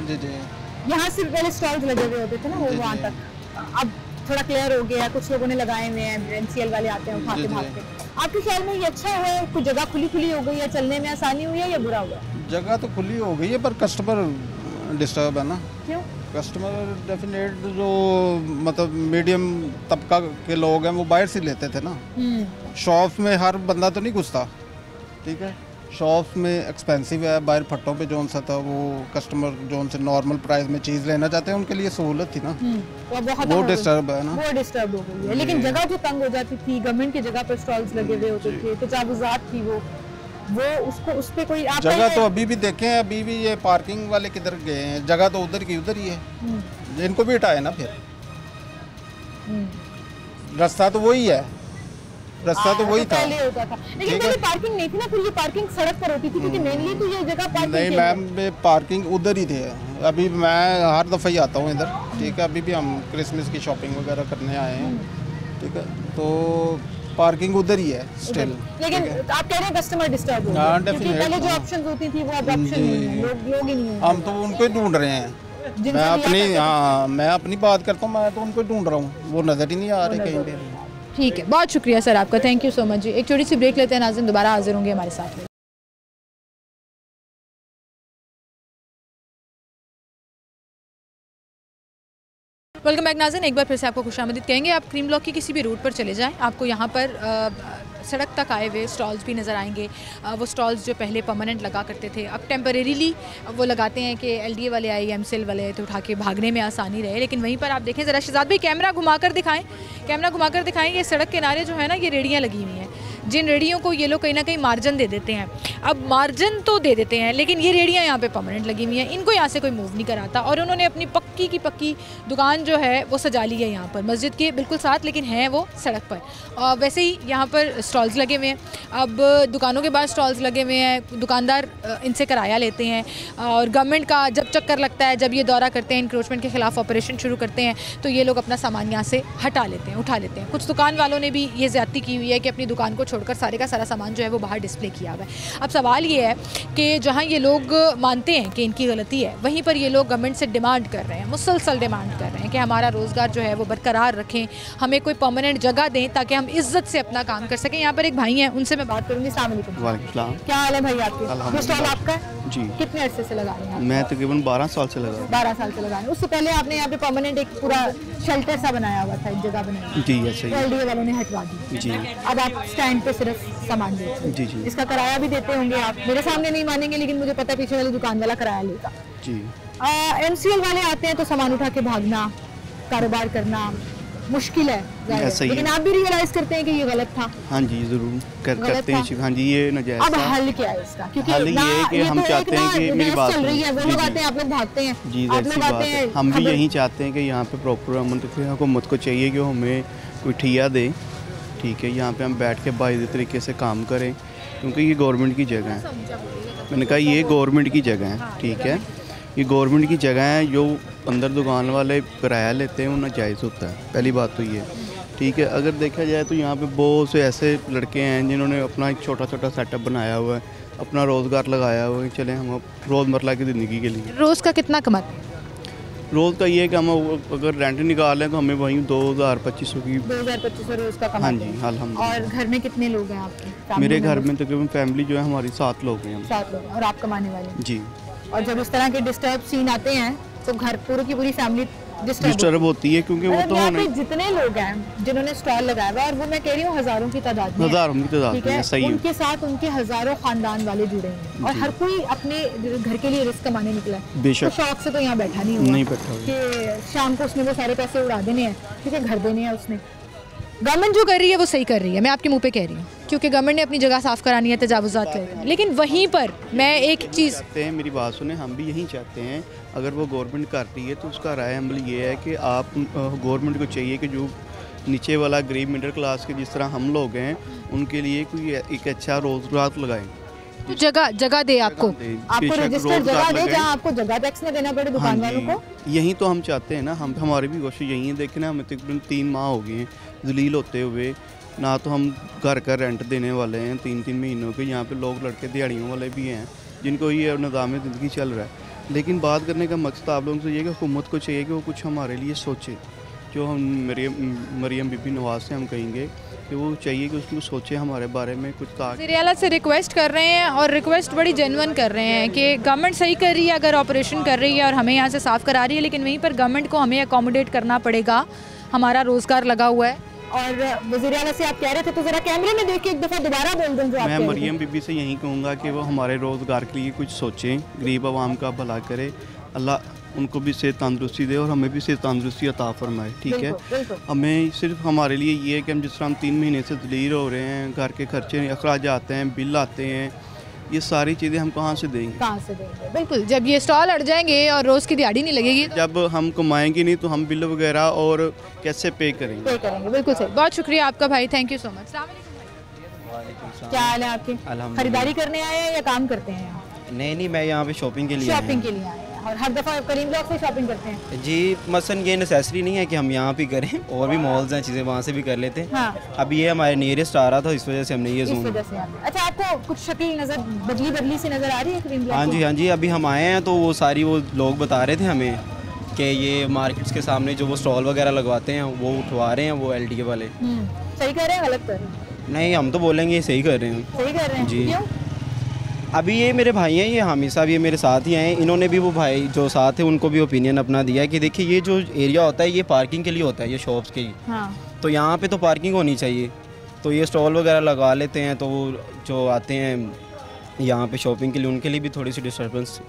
S9: यहाँ सिर्फ पहले स्टॉल्स लगे हुए होते थे ना, वो वहाँ तक, अब थोड़ा क्लियर हो गया, कुछ लोगों ने लगाए हुए हैं, MCL वाले आते हैं उठाते भागते। आपके ख्याल में ये अच्छा है, कुछ जगह खुली हो गई है, चलने में आसानी हुई है या बुरा हुआ?
S10: जगह तो खुली हो गई है पर कस्टमर डिस्टर्ब है ना।
S9: क्यों?
S10: कस्टमर डेफिनेट जो मतलब मीडियम तबका के लोग हैं वो बाहर से लेते थे ना। शॉप में हर बंदा तो नहीं घुसता, ठीक है। शॉप्स में एक्सपेंसिव है, बाहर फट्टों पे जोन सा था, वो कस्टमर जोन से नॉर्मल प्राइस में चीज़ लेना चाहते हैं, उनके लिए सहूलत थी ना। वो डिस्टर्ब है ना,
S9: वो डिस्टर्ब हो गई है। लेकिन जगह जो तंग हो जाती थी, गवर्नमेंट की जगह पर स्टॉल्स लगे हुए होते थे, तजावुज़ात थी, वो उसको उस पे कोई
S10: जगह तो अभी भी देखें, अभी भी ये पार्किंग वाले किधर गए हैं, जगह तो उधर की उधर ही है, इनको भी हटाए ना। फिर रास्ता तो वही है, रास्ता तो वही था।
S9: पहले होता था, लेकिन पहले पार्किंग नहीं थी ना, फिर ये पार्किंग सड़क पर होती थी, क्योंकि मेनली तो ये जगह पार्किंग
S10: नहीं मैम, पार्किंग उधर ही थे। अभी मैं हर दफ़ा ही आता हूँ इधर, ठीक है। अभी भी हम क्रिसमस की शॉपिंग वगैरह करने आए हैं, ठीक है, तो पार्किंग उधर ही है स्टिल।
S9: लेकिन आप कह रहे हैं कस्टमर डिस्टर्ब हो गए, क्योंकि पहले जो ऑप्शंस होती थी वो अब ऑप्शन नहीं है, लोग ही नहीं है।
S10: हम तो उनको ही ढूंढ रहे हैं। मैं अपनी बात करता हूँ, मैं तो उनको ढूंढ रहा हूँ, वो नज़र ही नहीं आ रहे कहीं पे।
S1: ठीक है, बहुत शुक्रिया सर आपका, थैंक यू सो मच जी। एक छोटी सी ब्रेक लेते हैं नाज़रीन, दोबारा हाजिर होंगे हमारे साथ में। वेलकम बैक नाज़रीन, एक बार फिर से आपको खुशामदीद कहेंगे। आप क्रीम ब्लॉक की किसी भी रूट पर चले जाएं, आपको यहाँ पर सड़क तक आए हुए स्टॉल्स भी नज़र आएंगे। वो स्टॉल्स जो पहले परमानेंट लगा करते थे, अब टेम्परेरीली वो लगाते हैं कि LDA वाले आए, MCL वाले आए तो उठा के भागने में आसानी रहे। लेकिन वहीं पर आप देखें ज़रा, शहजाद भाई कैमरा घुमाकर दिखाएं, कैमरा घुमाकर दिखाएं। ये सड़क किनारे जो है ना, ये रेडियाँ लगी हुई हैं, जिन रेडियों को ये लोग कहीं ना कहीं मार्जिन दे देते हैं। अब मार्जिन तो दे देते हैं, लेकिन ये रेडियाँ यहाँ पे परमानेंट लगी हुई हैं, इनको यहाँ से कोई मूव नहीं कराता। और उन्होंने अपनी पक्की की पक्की दुकान जो है वो सजा ली है यहाँ पर, मस्जिद के बिल्कुल साथ, लेकिन है वो सड़क पर। वैसे ही यहाँ पर स्टॉल्स लगे हुए हैं। अब दुकानों के बाद स्टॉल्स लगे हुए हैं, दुकानदार इनसे किराया लेते हैं। और गवर्नमेंट का जब चक्कर लगता है, जब ये दौरा करते हैं, इंक्रोचमेंट के खिलाफ ऑपरेशन शुरू करते हैं, तो ये लोग अपना सामान यहाँ से हटा लेते हैं, उठा लेते हैं। कुछ दुकान वालों ने भी ये ज़्यादती की हुई है कि अपनी दुकान को छोड़कर सारे का सारा सामान जो है वो बाहर डिस्प्ले किया हुआ है। अब सवाल ये है कि जहाँ ये लोग मानते हैं कि इनकी गलती है, वहीं पर ये लोग गवर्नमेंट से डिमांड कर रहे हैं, मुसलसल डिमांड कर रहे हैं कि हमारा रोज़गार जो है वो बरकरार रखें, हमें कोई परमानेंट जगह दें ताकि हम इज्जत से अपना काम कर सकें। यहाँ पर एक भाई हैं, उनसे मैं बात करूँगी। अस्सलाम वालेकुम। क्या हाल है भाई आपके? ये स्टॉल आपका है
S11: जी?
S9: कितने अरसे से लगा रहे हैं?
S11: मैं तकरीबन 12 साल से लगा रहा हूँ।
S9: 12 साल से लगा रहे हैं। उससे पहले आपने यहाँ पे परमानेंट एक पूरा शेल्टर सा बनाया हुआ था, एक जगह बनाई
S11: जी? ऐसे ही
S9: LDA वालों ने हटवा दी
S11: जी।
S9: अब आप स्टैंड पे सिर्फ सामान देते हैं
S11: जी जी।
S9: इसका किराया भी देते होंगे आप? मेरे सामने नहीं मानेंगे, लेकिन मुझे पता है पीछे वाली दुकान वाला किराया लेगा
S11: जी।
S9: MCL वाले आते हैं तो सामान उठा के भागना, कारोबार करना मुश्किल है, लेकिन आप भी रियलाइज करते हैं कि ये गलत था?
S11: हाँ जी, जरूर करते हैं। हाँ जी, ये नाजायज।
S9: अब हल क्या है इसका? क्योंकि
S11: हल ये है कि हम चाहते हैं कि मेरी बात
S9: चल रही है, वो लोग आते हैं, आप लोग भागते हैं
S11: जी, ऐसी बात है। हम भी यही चाहते हैं कि यहाँ पे प्रॉपर हुकूमत को चाहिए कि हमें कोई ठिया दे, ठीक है, यहाँ पे हम बैठ के बाकायदे तरीके से काम करें, क्योंकि ये गवर्नमेंट की जगह है। मैंने कहा ये गवर्नमेंट की जगह है, ठीक है, ये गवर्नमेंट की जगह है। जो अंदर दुकान वाले किराया लेते हैं वो नाजायज़ होता है, पहली बात तो ये, ठीक है। अगर देखा जाए तो यहाँ पे बहुत से ऐसे लड़के हैं जिन्होंने अपना एक छोटा छोटा सेटअप बनाया हुआ है, अपना रोज़गार लगाया हुआ है। चले हम रोज़मर्रा की ज़िंदगी के लिए
S1: रोज़ का कितना कमाते हैं?
S11: रोज़ का ये है कि हम अगर रेंट निकाल लें तो हमें वहीं 2000-2500 की
S9: 2000-2500 रोज़ का कमाते
S11: हाँ
S9: हैं।
S11: जी, अल्हम्दुलिल्लाह।
S9: और घर में कितने लोग हैं आपके?
S11: मेरे घर में तकरीबन फैमिली जो है हमारी 7 लोग हैं।
S9: 7 लोग। और आप कमाने वाले?
S11: जी।
S9: और जब इस तरह के डिस्टर्ब सीन आते हैं तो घर की पूरी फैमिली
S11: डिस्टर्ब होती है, क्योंकि वो तो
S9: यहाँ पे जितने लोग हैं जिन्होंने स्टॉल लगाया हुआ है, और वो मैं कह रही हूँ हजारों की तादाद में, सही है, उनके साथ उनके हजारों खानदान वाले जुड़े हैं और हर कोई अपने घर के लिए रिस्क कमाने निकला है। तो शौक से तो यहाँ बैठा नहीं बैठा कि शाम को उसने वो सारे पैसे उड़ा देने हैं, ठीक है, घर देने हैं उसने।
S1: गवर्नमेंट जो कर रही है वो सही कर रही है, मैं आपके मुंह पे कह रही हूँ, क्योंकि गवर्नमेंट ने अपनी जगह साफ करानी है, तजावुज़ात करनी है। लेकिन वहीं पर मैं एक चीज़,
S11: मेरी बात सुने, हम भी यही चाहते हैं, अगर वो गवर्नमेंट कर रही है तो उसका राय अमल ये है कि आप गवर्नमेंट को चाहिए कि जो नीचे वाला गरीब मिडिल क्लास के जिस तरह हम लोग हैं उनके लिए कोई एक अच्छा रोजगार लगाएं,
S1: तो जगह दे आपको
S9: रजिस्टर्ड जगह दे जहाँ आपको जगह टैक्स न देना पड़े दुकान वालों को।
S11: यही तो हम चाहते हैं ना, हमारी भी कोशिश यही है। देखिए ना, हमें तकरीबन 3 माह हो गए हैं जलील होते हुए, ना तो हम घर का रेंट देने वाले हैं 3-3 महीनों के। यहाँ पे लोग लड़के दिहाड़ियों वाले भी हैं जिनको ये निज़ाम ज़िंदगी चल रहा है। लेकिन बात करने का मकसद आप लोगों से ये कि हुकूमत को चाहिए कि वो कुछ हमारे लिए सोचे। जो हम मरियम बीबी नवाज से हम कहेंगे कि वो चाहिए कि उसको सोचे हमारे बारे में कुछ।
S1: वज़ीर आला से रिक्वेस्ट कर रहे हैं और रिक्वेस्ट बड़ी जेन्युइन कर रहे हैं कि गवर्नमेंट सही कर रही है अगर ऑपरेशन कर रही है और हमें यहाँ से साफ़ करा रही है, लेकिन वहीं पर गवर्नमेंट को हमें अकोमोडेट करना पड़ेगा, हमारा रोज़गार लगा हुआ है।
S9: और वज़ीर आला से आप कह रहे थे तो ज़रा कैमरे में देख के एक दफ़ा दोबारा बोल दें जो आप
S11: मैं मरियम बीबी से यही कहूँगा कि वो हमारे रोज़गार के लिए कुछ सोचें, गरीब आवाम का भला करे, अल्लाह उनको भी सेहत तंदुरुस्ती दे और हमें भी सेहत तंदुरुस्ती अता फरमाए, ठीक है। हमें सिर्फ हमारे लिए ये है कि हम जिस तरह हम 3 महीने से दलील हो रहे हैं, घर के खर्चे अखराज आते हैं, बिल आते हैं, ये सारी चीज़ें हम कहाँ से देंगे?
S1: बिल्कुल, जब ये स्टॉल हट जाएंगे और रोज़ की दिहाड़ी नहीं लगेगी,
S11: जब हम कमाएंगे नहीं तो हम बिल वगैरह और कैसे पे करेंगे?
S1: बिल्कुल सही। बहुत शुक्रिया आपका भाई, थैंक यू सो मच।
S9: क्या हाल है आपके? खरीदारी करने आए हैं या काम करते हैं?
S12: नहीं, मैं यहाँ पे शॉपिंग के लिए
S9: आए हैं। और हर दफ़ा करीम ब्लॉक से शॉपिंग करते हैं?
S12: जी, मसलन ये नेसेसरी नहीं है कि हम यहाँ पे करें, और भी मॉल्स हैं, चीज़ें वहाँ से भी कर लेते हैं।
S9: हाँ।
S12: अब ये हमारे नियरेस्ट आ रहा था, इस वजह से हमने ये
S9: जोन। अच्छा, आपको कुछ शक्ल नज़र बदली सी नज़र आ रही है करीम ब्लॉक?
S12: हाँ जी, अभी हम आए हैं तो वो सारी वो लोग बता रहे थे हमें कि ये मार्केट्स के सामने जो वो स्टॉल वगैरह लगवाते हैं वो उठवा रहे हैं, वो LDA वाले।
S9: सही कर रहे हैं, गलत कर रहे हैं?
S12: नहीं, हम तो बोलेंगे सही कर रहे हैं।
S9: सही कर रहे हैं
S12: जी। अभी ये मेरे भाई हैं, ये हामिद साहब, ये मेरे साथ ही आए, इन्होंने भी वो भाई जो साथ है उनको भी ओपिनियन अपना दिया है कि देखिए ये जो एरिया होता है ये पार्किंग के लिए होता है, ये शॉप्स के लिए।
S9: हाँ।
S12: तो यहाँ पे तो पार्किंग होनी चाहिए, तो ये स्टॉल वगैरह लगा लेते हैं, तो वो जो आते हैं यहाँ पे शॉपिंग के लिए उनके लिए भी थोड़ी सी डिस्टर्बेंस,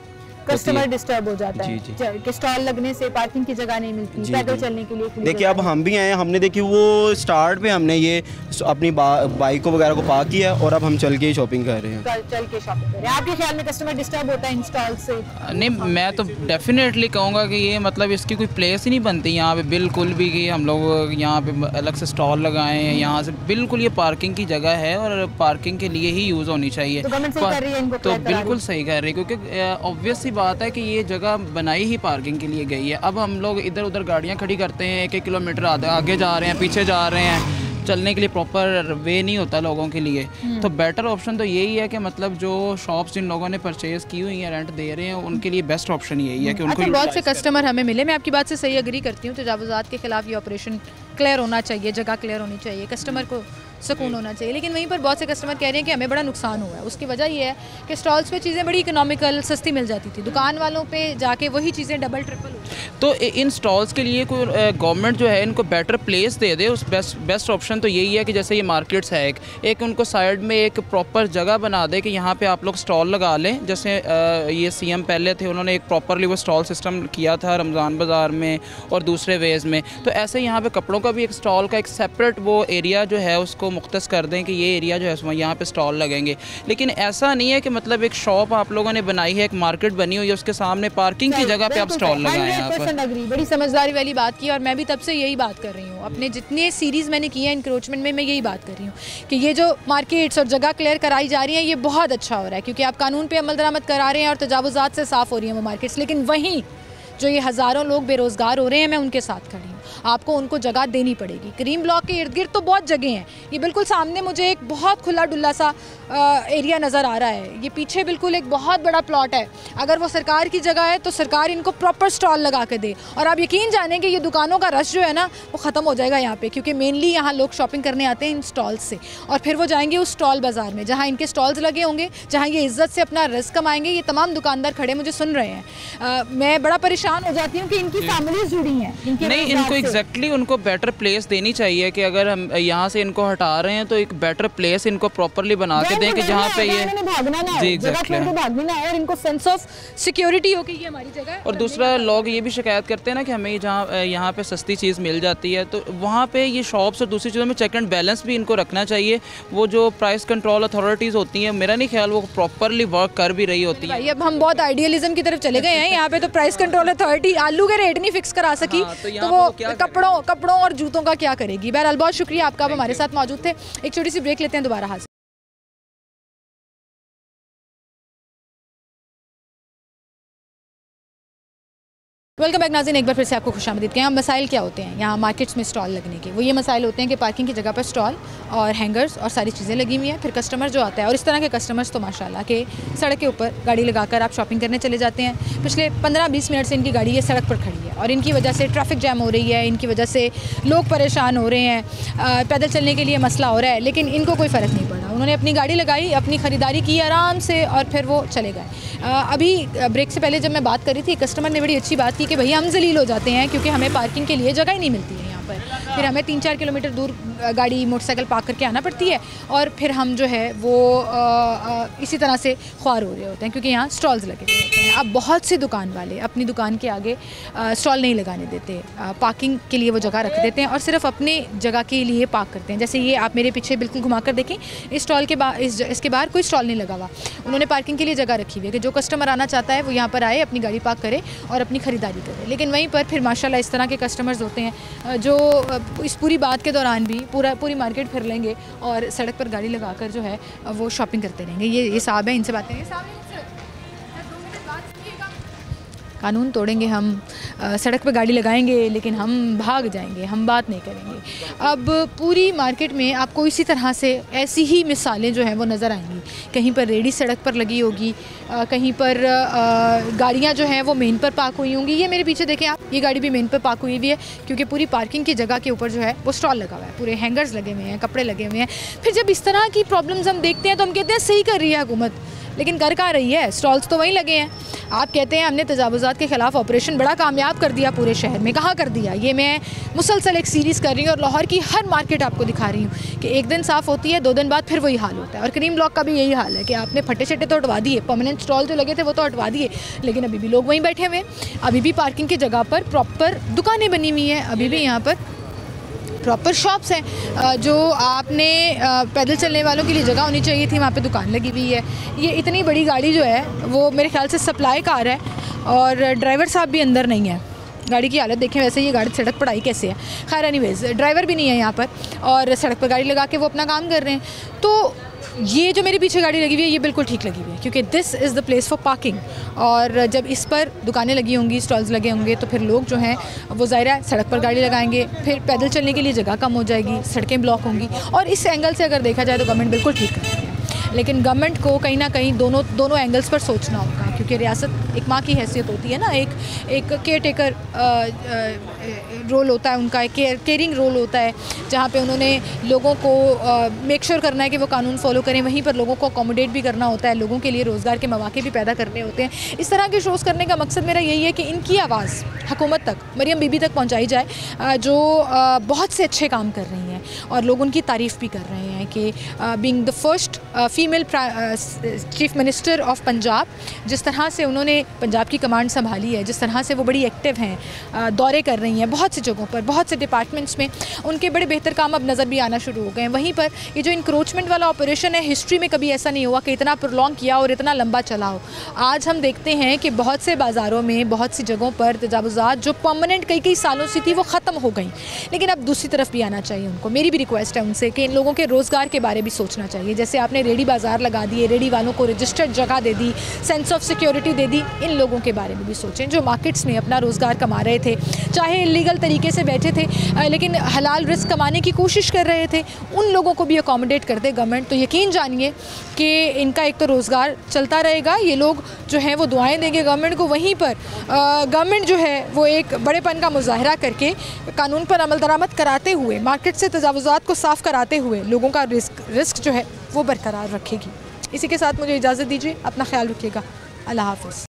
S9: कस्टमर डिस्टर्ब हो जाता है कि स्टॉल लगने से पार्किंग की जगह नहीं मिलती, पैदल चलने के लिए।
S12: देखिए अब हम भी आए, हमने देखिए वो स्टार्ट पे हमने ये अपनी बाइक को वगैरह को पार्क किया और अब हम चल के शॉपिंग कर रहे हैं।
S9: चल के शॉपिंग कर रहे हैं। आपके ख्याल में कस्टमर डिस्टर्ब होता है इन स्टॉल से?
S13: नहीं, मैं तो डेफिनेटली कहूँगा कि ये मतलब इसकी कोई प्लेस ही नहीं बनती यहाँ पे बिल्कुल भी, कि हम लोग यहाँ पे अलग से स्टॉल लगाएं हैं। यहाँ से बिल्कुल ये पार्किंग की जगह है और पार्किंग के लिए ही यूज़ होनी चाहिए। तो बिल्कुल सही कह रही है, क्योंकि ऑब्वियस सी बात है कि ये जगह बनाई ही पार्किंग के लिए गई है। अब हम लोग इधर उधर गाड़ियाँ खड़ी करते हैं, 1-1 किलोमीटर आगे जा रहे हैं, पीछे जा रहे हैं, चलने के लिए प्रॉपर वे नहीं होता लोगों के लिए। तो बेटर ऑप्शन तो यही है कि मतलब जो शॉप्स जिन लोगों ने परचेज़ की हुई हैं, रेंट दे रहे हैं, उनके लिए बेस्ट ऑप्शन यही है कि उनको
S1: बहुत से कस्टमर हमें मिले। मैं आपकी बात से सही एग्री करती हूँ, तजावुज़ात के खिलाफ ये ऑपरेशन क्लियर होना चाहिए, जगह क्लियर होनी चाहिए, कस्टमर को सुकून होना चाहिए। लेकिन वहीं पर बहुत से कस्टमर कह रहे हैं कि हमें बड़ा नुकसान हुआ है। उसकी वजह ये है कि स्टॉल्स पे चीज़ें बड़ी इकोनॉमिकल सस्ती मिल जाती थी, दुकान वालों पे जाके वही चीज़ें डबल ट्रिपल हो।
S13: तो इन स्टॉल्स के लिए कोई गवर्नमेंट जो है इनको बेटर प्लेस दे दे। उस बेस्ट ऑप्शन तो यही है कि जैसे ये मार्केट्स है एक उनको साइड में एक प्रॉपर जगह बना दे कि यहाँ पे आप लोग स्टॉल लगा लें। जैसे ये CM पहले थे, उन्होंने एक प्रॉपरली वो स्टॉल सिस्टम किया था रमज़ान बाज़ार में और दूसरे वेज़ में। तो ऐसे यहाँ पे कपड़ों का भी एक स्टॉल का एक सेपरेट वो एरिया जो है उसको मुख्तस कर दें कि ये एरिया जो है यहाँ पे स्टॉल लगेंगे। लेकिन ऐसा नहीं है कि मतलब एक शॉप आप लोगों ने बनाई है, एक मार्केट बनी हुई है, उसके सामने पार्किंग की जगह पे आप स्टॉल लगाएं। यहाँ पर
S1: बड़ी समझदारी वाली बात की और मैं भी तब से यही बात कर रही हूँ। अपने जितने सीरीज़ मैंने किए हैं इंक्रोचमेंट में, मैं यही बात कर रही हूँ कि ये जो मार्केट्स और जगह क्लियर कराई जा रही हैं ये बहुत अच्छा हो रहा है, क्योंकि आप कानून पे अमल दरामद करा रहे हैं और तजावुज़ात से साफ़ हो रही हैं वो मार्केट्स। लेकिन वहीं जो ये हज़ारों लोग बेरोज़गार हो रहे हैं, मैं उनके साथ खड़ी हूँ। आपको उनको जगह देनी पड़ेगी। करीम ब्लॉक के इर्द गिर्द तो बहुत जगह हैं, ये बिल्कुल सामने मुझे एक बहुत खुला डुल्ला सा एरिया नज़र आ रहा है, ये पीछे बिल्कुल एक बहुत बड़ा प्लॉट है। अगर वो सरकार की जगह है तो सरकार इनको प्रॉपर स्टॉल लगा के दे, और आप यकीन जानें कि ये दुकानों का रश जो है ना वो ख़त्म हो जाएगा यहाँ पे, क्योंकि मेनली यहाँ लोग शॉपिंग करने आते हैं इन स्टॉल्स से, और फिर वो जाएंगे उस स्टॉल बाज़ार में जहाँ इनके स्टॉल्स लगे होंगे, जहाँ ये इज़्ज़त से अपना रिस्क कमाएंगे। ये तमाम दुकानदार खड़े मुझे सुन रहे हैं, मैं बड़ा परेशान हो जाती हूँ कि इनकी फैमिलीज जुड़ी हैं।
S13: नहीं, इनको एग्जैक्टली उनको बेटर प्लेस देनी चाहिए कि अगर हम यहाँ से इनको हटा रहे हैं तो एक बेटर प्लेस इनको प्रॉपरली बना के दें कि जहाँ पे ये जी एग्जैक्टली भागना ना है और इनको सेंस ऑफ सिक्योरिटी हो कि ये हमारी जगह है। और दूसरा लोग ये भी शिकायत करते हैं ना कि हमें जहाँ यहाँ पे सस्ती चीज़ मिल जाती है, तो वहाँ पे ये शॉप्स और दूसरी चीज़ों में चेक एंड बैलेंस भी इनको रखना चाहिए। वो जो प्राइस कंट्रोल अथॉरिटीज़ होती हैं, मेरा नहीं ख्याल वो प्रॉपरली वर्क कर भी रही होती है।
S1: अब हम बहुत आइडियलिज्म की तरफ चले गए हैं, यहाँ पे तो प्राइस कंट्रोल अथॉरिटी आलू के रेट नहीं फिक्स करा सकी, तो वो कपड़ों और जूतों का क्या करेगी। बहरहाल बहुत शुक्रिया आपका, आप हमारे साथ मौजूद थे। एक छोटी सी ब्रेक लेते हैं, दोबारा हाजिर। वेलकम बैक नाज़रीन, एक बार फिर से आपको खुशामदीद कहें। हम मसाइल क्या होते हैं यहाँ मार्केट्स में स्टॉल लगने के? वो ये मसाइल होते हैं कि पार्किंग की जगह पर स्टॉल और हैंगर्स और सारी चीज़ें लगी हुई हैं। फिर कस्टमर जो आता है, और इस तरह के कस्टमर्स तो माशाल्लाह के सड़क के ऊपर गाड़ी लगाकर आप शॉपिंग करने चले जाते हैं। पिछले 15-20 मिनट से इनकी गाड़ी ये सड़क पर खड़ी है और इनकी वजह से ट्रैफिक जैम हो रही है, इनकी वजह से लोग परेशान हो रहे हैं, पैदल चलने के लिए मसला हो रहा है, लेकिन इनको कोई फ़र्क नहीं पड़ा। उन्होंने अपनी गाड़ी लगाई, अपनी ख़रीदारी की आराम से और फिर वो चले गए। अभी ब्रेक से पहले जब मैं बात कर रही थी, कस्टमर ने बड़ी अच्छी बात की कि भैया हम जलील हो जाते हैं क्योंकि हमें पार्किंग के लिए जगह ही नहीं मिलती है यहाँ पर, फिर हमें 3-4 किलोमीटर दूर गाड़ी मोटरसाइकिल पार्क करके आना पड़ती है और फिर हम जो है वो इसी तरह से ख्वार हो रहे होते हैं क्योंकि यहाँ स्टॉल्स लगे हुए होते हैं। अब बहुत से दुकान वाले अपनी दुकान के आगे स्टॉल नहीं लगाने देते, पार्किंग के लिए वो जगह रख देते हैं और सिर्फ अपने जगह के लिए पार्क करते हैं। जैसे ये आप मेरे पीछे बिल्कुल घुमा कर देखें, इस स्टॉल के इसके बाहर कोई स्टॉल नहीं लगा हुआ, उन्होंने पार्किंग के लिए जगह रखी हुई है कि जो कस्टमर आना चाहता है वो यहाँ पर आए, अपनी गाड़ी पार्क करे और अपनी ख़रीदारी करे। लेकिन वहीं पर फिर माशाल्लाह इस तरह के कस्टमर्स होते हैं जो इस पूरी बात के दौरान भी पूरी मार्केट फिर लेंगे और सड़क पर गाड़ी लगाकर जो है वो शॉपिंग करते रहेंगे। ये साहब हैं, इनसे बात करेंगे। कानून तोड़ेंगे हम, सड़क पर गाड़ी लगाएंगे लेकिन हम भाग जाएंगे, हम बात नहीं करेंगे। अब पूरी मार्केट में आपको इसी तरह से ऐसी ही मिसालें जो हैं वो नज़र आएंगी। कहीं पर रेडी सड़क पर लगी होगी, कहीं पर गाड़ियां जो हैं वो मेन पर पार्क हुई होंगी। ये मेरे पीछे देखें आप, ये गाड़ी भी मेन पर पार्क हुई हुई है क्योंकि पूरी पार्किंग की जगह के ऊपर जो है वो स्टॉल लगा हुआ है, पूरे हैंगर्स लगे हुए हैं, कपड़े लगे हुए हैं। फिर जब इस तरह की प्रॉब्लम्स हम देखते हैं तो हम कहते हैं सही कर रही है हुकूमत, लेकिन कर कहाँ रही है? स्टॉल्स तो वहीं लगे हैं। आप कहते हैं हमने तजावुज़ात के ख़िलाफ़ ऑपरेशन बड़ा कामयाब कर दिया पूरे शहर में, कहाँ कर दिया? ये मैं मुसलसल एक सीरीज़ कर रही हूँ और लाहौर की हर मार्केट आपको दिखा रही हूँ कि एक दिन साफ़ होती है, 2 दिन बाद फिर वही हाल होता है। और करीम ब्लॉक का भी यही हाल है कि आपने फटे शटे तो हटवा दिए, परमानेंट स्टॉल जो लगे थे वो तो हटवा दिए, लेकिन अभी भी लोग वहीं बैठे हुए, अभी भी पार्किंग की जगह पर प्रॉपर दुकानें बनी हुई हैं, अभी भी यहाँ पर प्रॉपर शॉप्स हैं। जो आपने पैदल चलने वालों के लिए जगह होनी चाहिए थी वहाँ पे दुकान लगी हुई है। ये इतनी बड़ी गाड़ी जो है वो मेरे ख्याल से सप्लाई कार है और ड्राइवर साहब भी अंदर नहीं है। गाड़ी की हालत देखें, वैसे ये गाड़ी सड़क पर आई कैसे है। खैर एनीवेज, ड्राइवर भी नहीं है यहाँ पर और सड़क पर गाड़ी लगा के वो अपना काम कर रहे हैं। तो ये जो मेरे पीछे गाड़ी लगी हुई है ये बिल्कुल ठीक लगी हुई है क्योंकि this is the place for parking. और जब इस पर दुकानें लगी होंगी, स्टॉल्स लगे होंगे, तो फिर लोग जो हैं वो ज़ाहिर है सड़क पर गाड़ी लगाएंगे, फिर पैदल चलने के लिए जगह कम हो जाएगी, सड़कें ब्लॉक होंगी। और इस एंगल से अगर देखा जाए तो गवर्नमेंट बिल्कुल ठीक कर रही है, लेकिन गवर्नमेंट को कहीं ना कहीं दोनों एंगल्स पर सोचना होगा क्योंकि रियासत एक माँ की हैसियत होती है ना, एक केयर टेकर रोल होता है उनका, एक केयरिंग रोल होता है जहाँ पे उन्होंने लोगों को मेक श्योर करना है कि वो कानून फॉलो करें, वहीं पर लोगों को अकोमोडेट भी करना होता है, लोगों के लिए रोज़गार के मौके भी पैदा करने होते हैं। इस तरह के शोज़ करने का मकसद मेरा यही है कि इनकी आवाज़ हुकूमत तक, मरियम बीबी तक पहुँचाई जाए जो बहुत से अच्छे काम कर रही हैं और लोग उनकी तारीफ़ भी कर रहे हैं कि being the first female chief minister of Punjab, जिस तरह से उन्होंने पंजाब की कमांड संभाली है, जिस तरह से वो बड़ी एक्टिव हैं, दौरे कर रही हैं बहुत सी जगहों पर, बहुत से डिपार्टमेंट्स में उनके बड़े बेहतर काम अब नज़र भी आना शुरू हो गए हैं। वहीं पर ये जो इंक्रोचमेंट वाला ऑपरेशन है, हिस्ट्री में कभी ऐसा नहीं हुआ कि इतना प्रोलॉन्ग किया और इतना लंबा चला हो। आज हम देखते हैं कि बहुत से बाज़ारों में, बहुत सी जगहों पर तजावुज़ात जो परमानेंट कई सालों से थी वो ख़त्म हो गई, लेकिन अब दूसरी तरफ भी आना चाहिए उनको। मेरी भी रिक्वेस्ट है उनसे कि इन लोगों के रोज़गार के बारे भी सोचना चाहिए। जैसे आपने रेडी बाज़ार लगा दिए, रेडी वालों को रजिस्टर्ड जगह दे दी, सेंस ऑफ सिक्योरिटी दे दी, इन लोगों के बारे में भी सोचें जो मार्केट्स में अपना रोज़गार कमा रहे थे, चाहे इलीगल तरीके से बैठे थे लेकिन हलाल रिस्क कमाने की कोशिश कर रहे थे, उन लोगों को भी अकोमोडेट कर दे गवर्नमेंट, तो यकीन जानिए कि इनका एक तो रोज़गार चलता रहेगा, ये लोग जो हैं वो दुआएं देंगे गवर्नमेंट को, वहीं पर गवर्नमेंट जो है वो एक बड़ेपन का मुजाहरा करके कानून पर अमल दरामद कराते हुए, मार्केट से तजावुज़ात को साफ़ कराते हुए लोगों का रिस्क जो है वो बरकरार रखेगी। इसी के साथ मुझे इजाज़त दीजिए, अपना ख्याल रखिएगा, अल्लाह हाफ़िज़।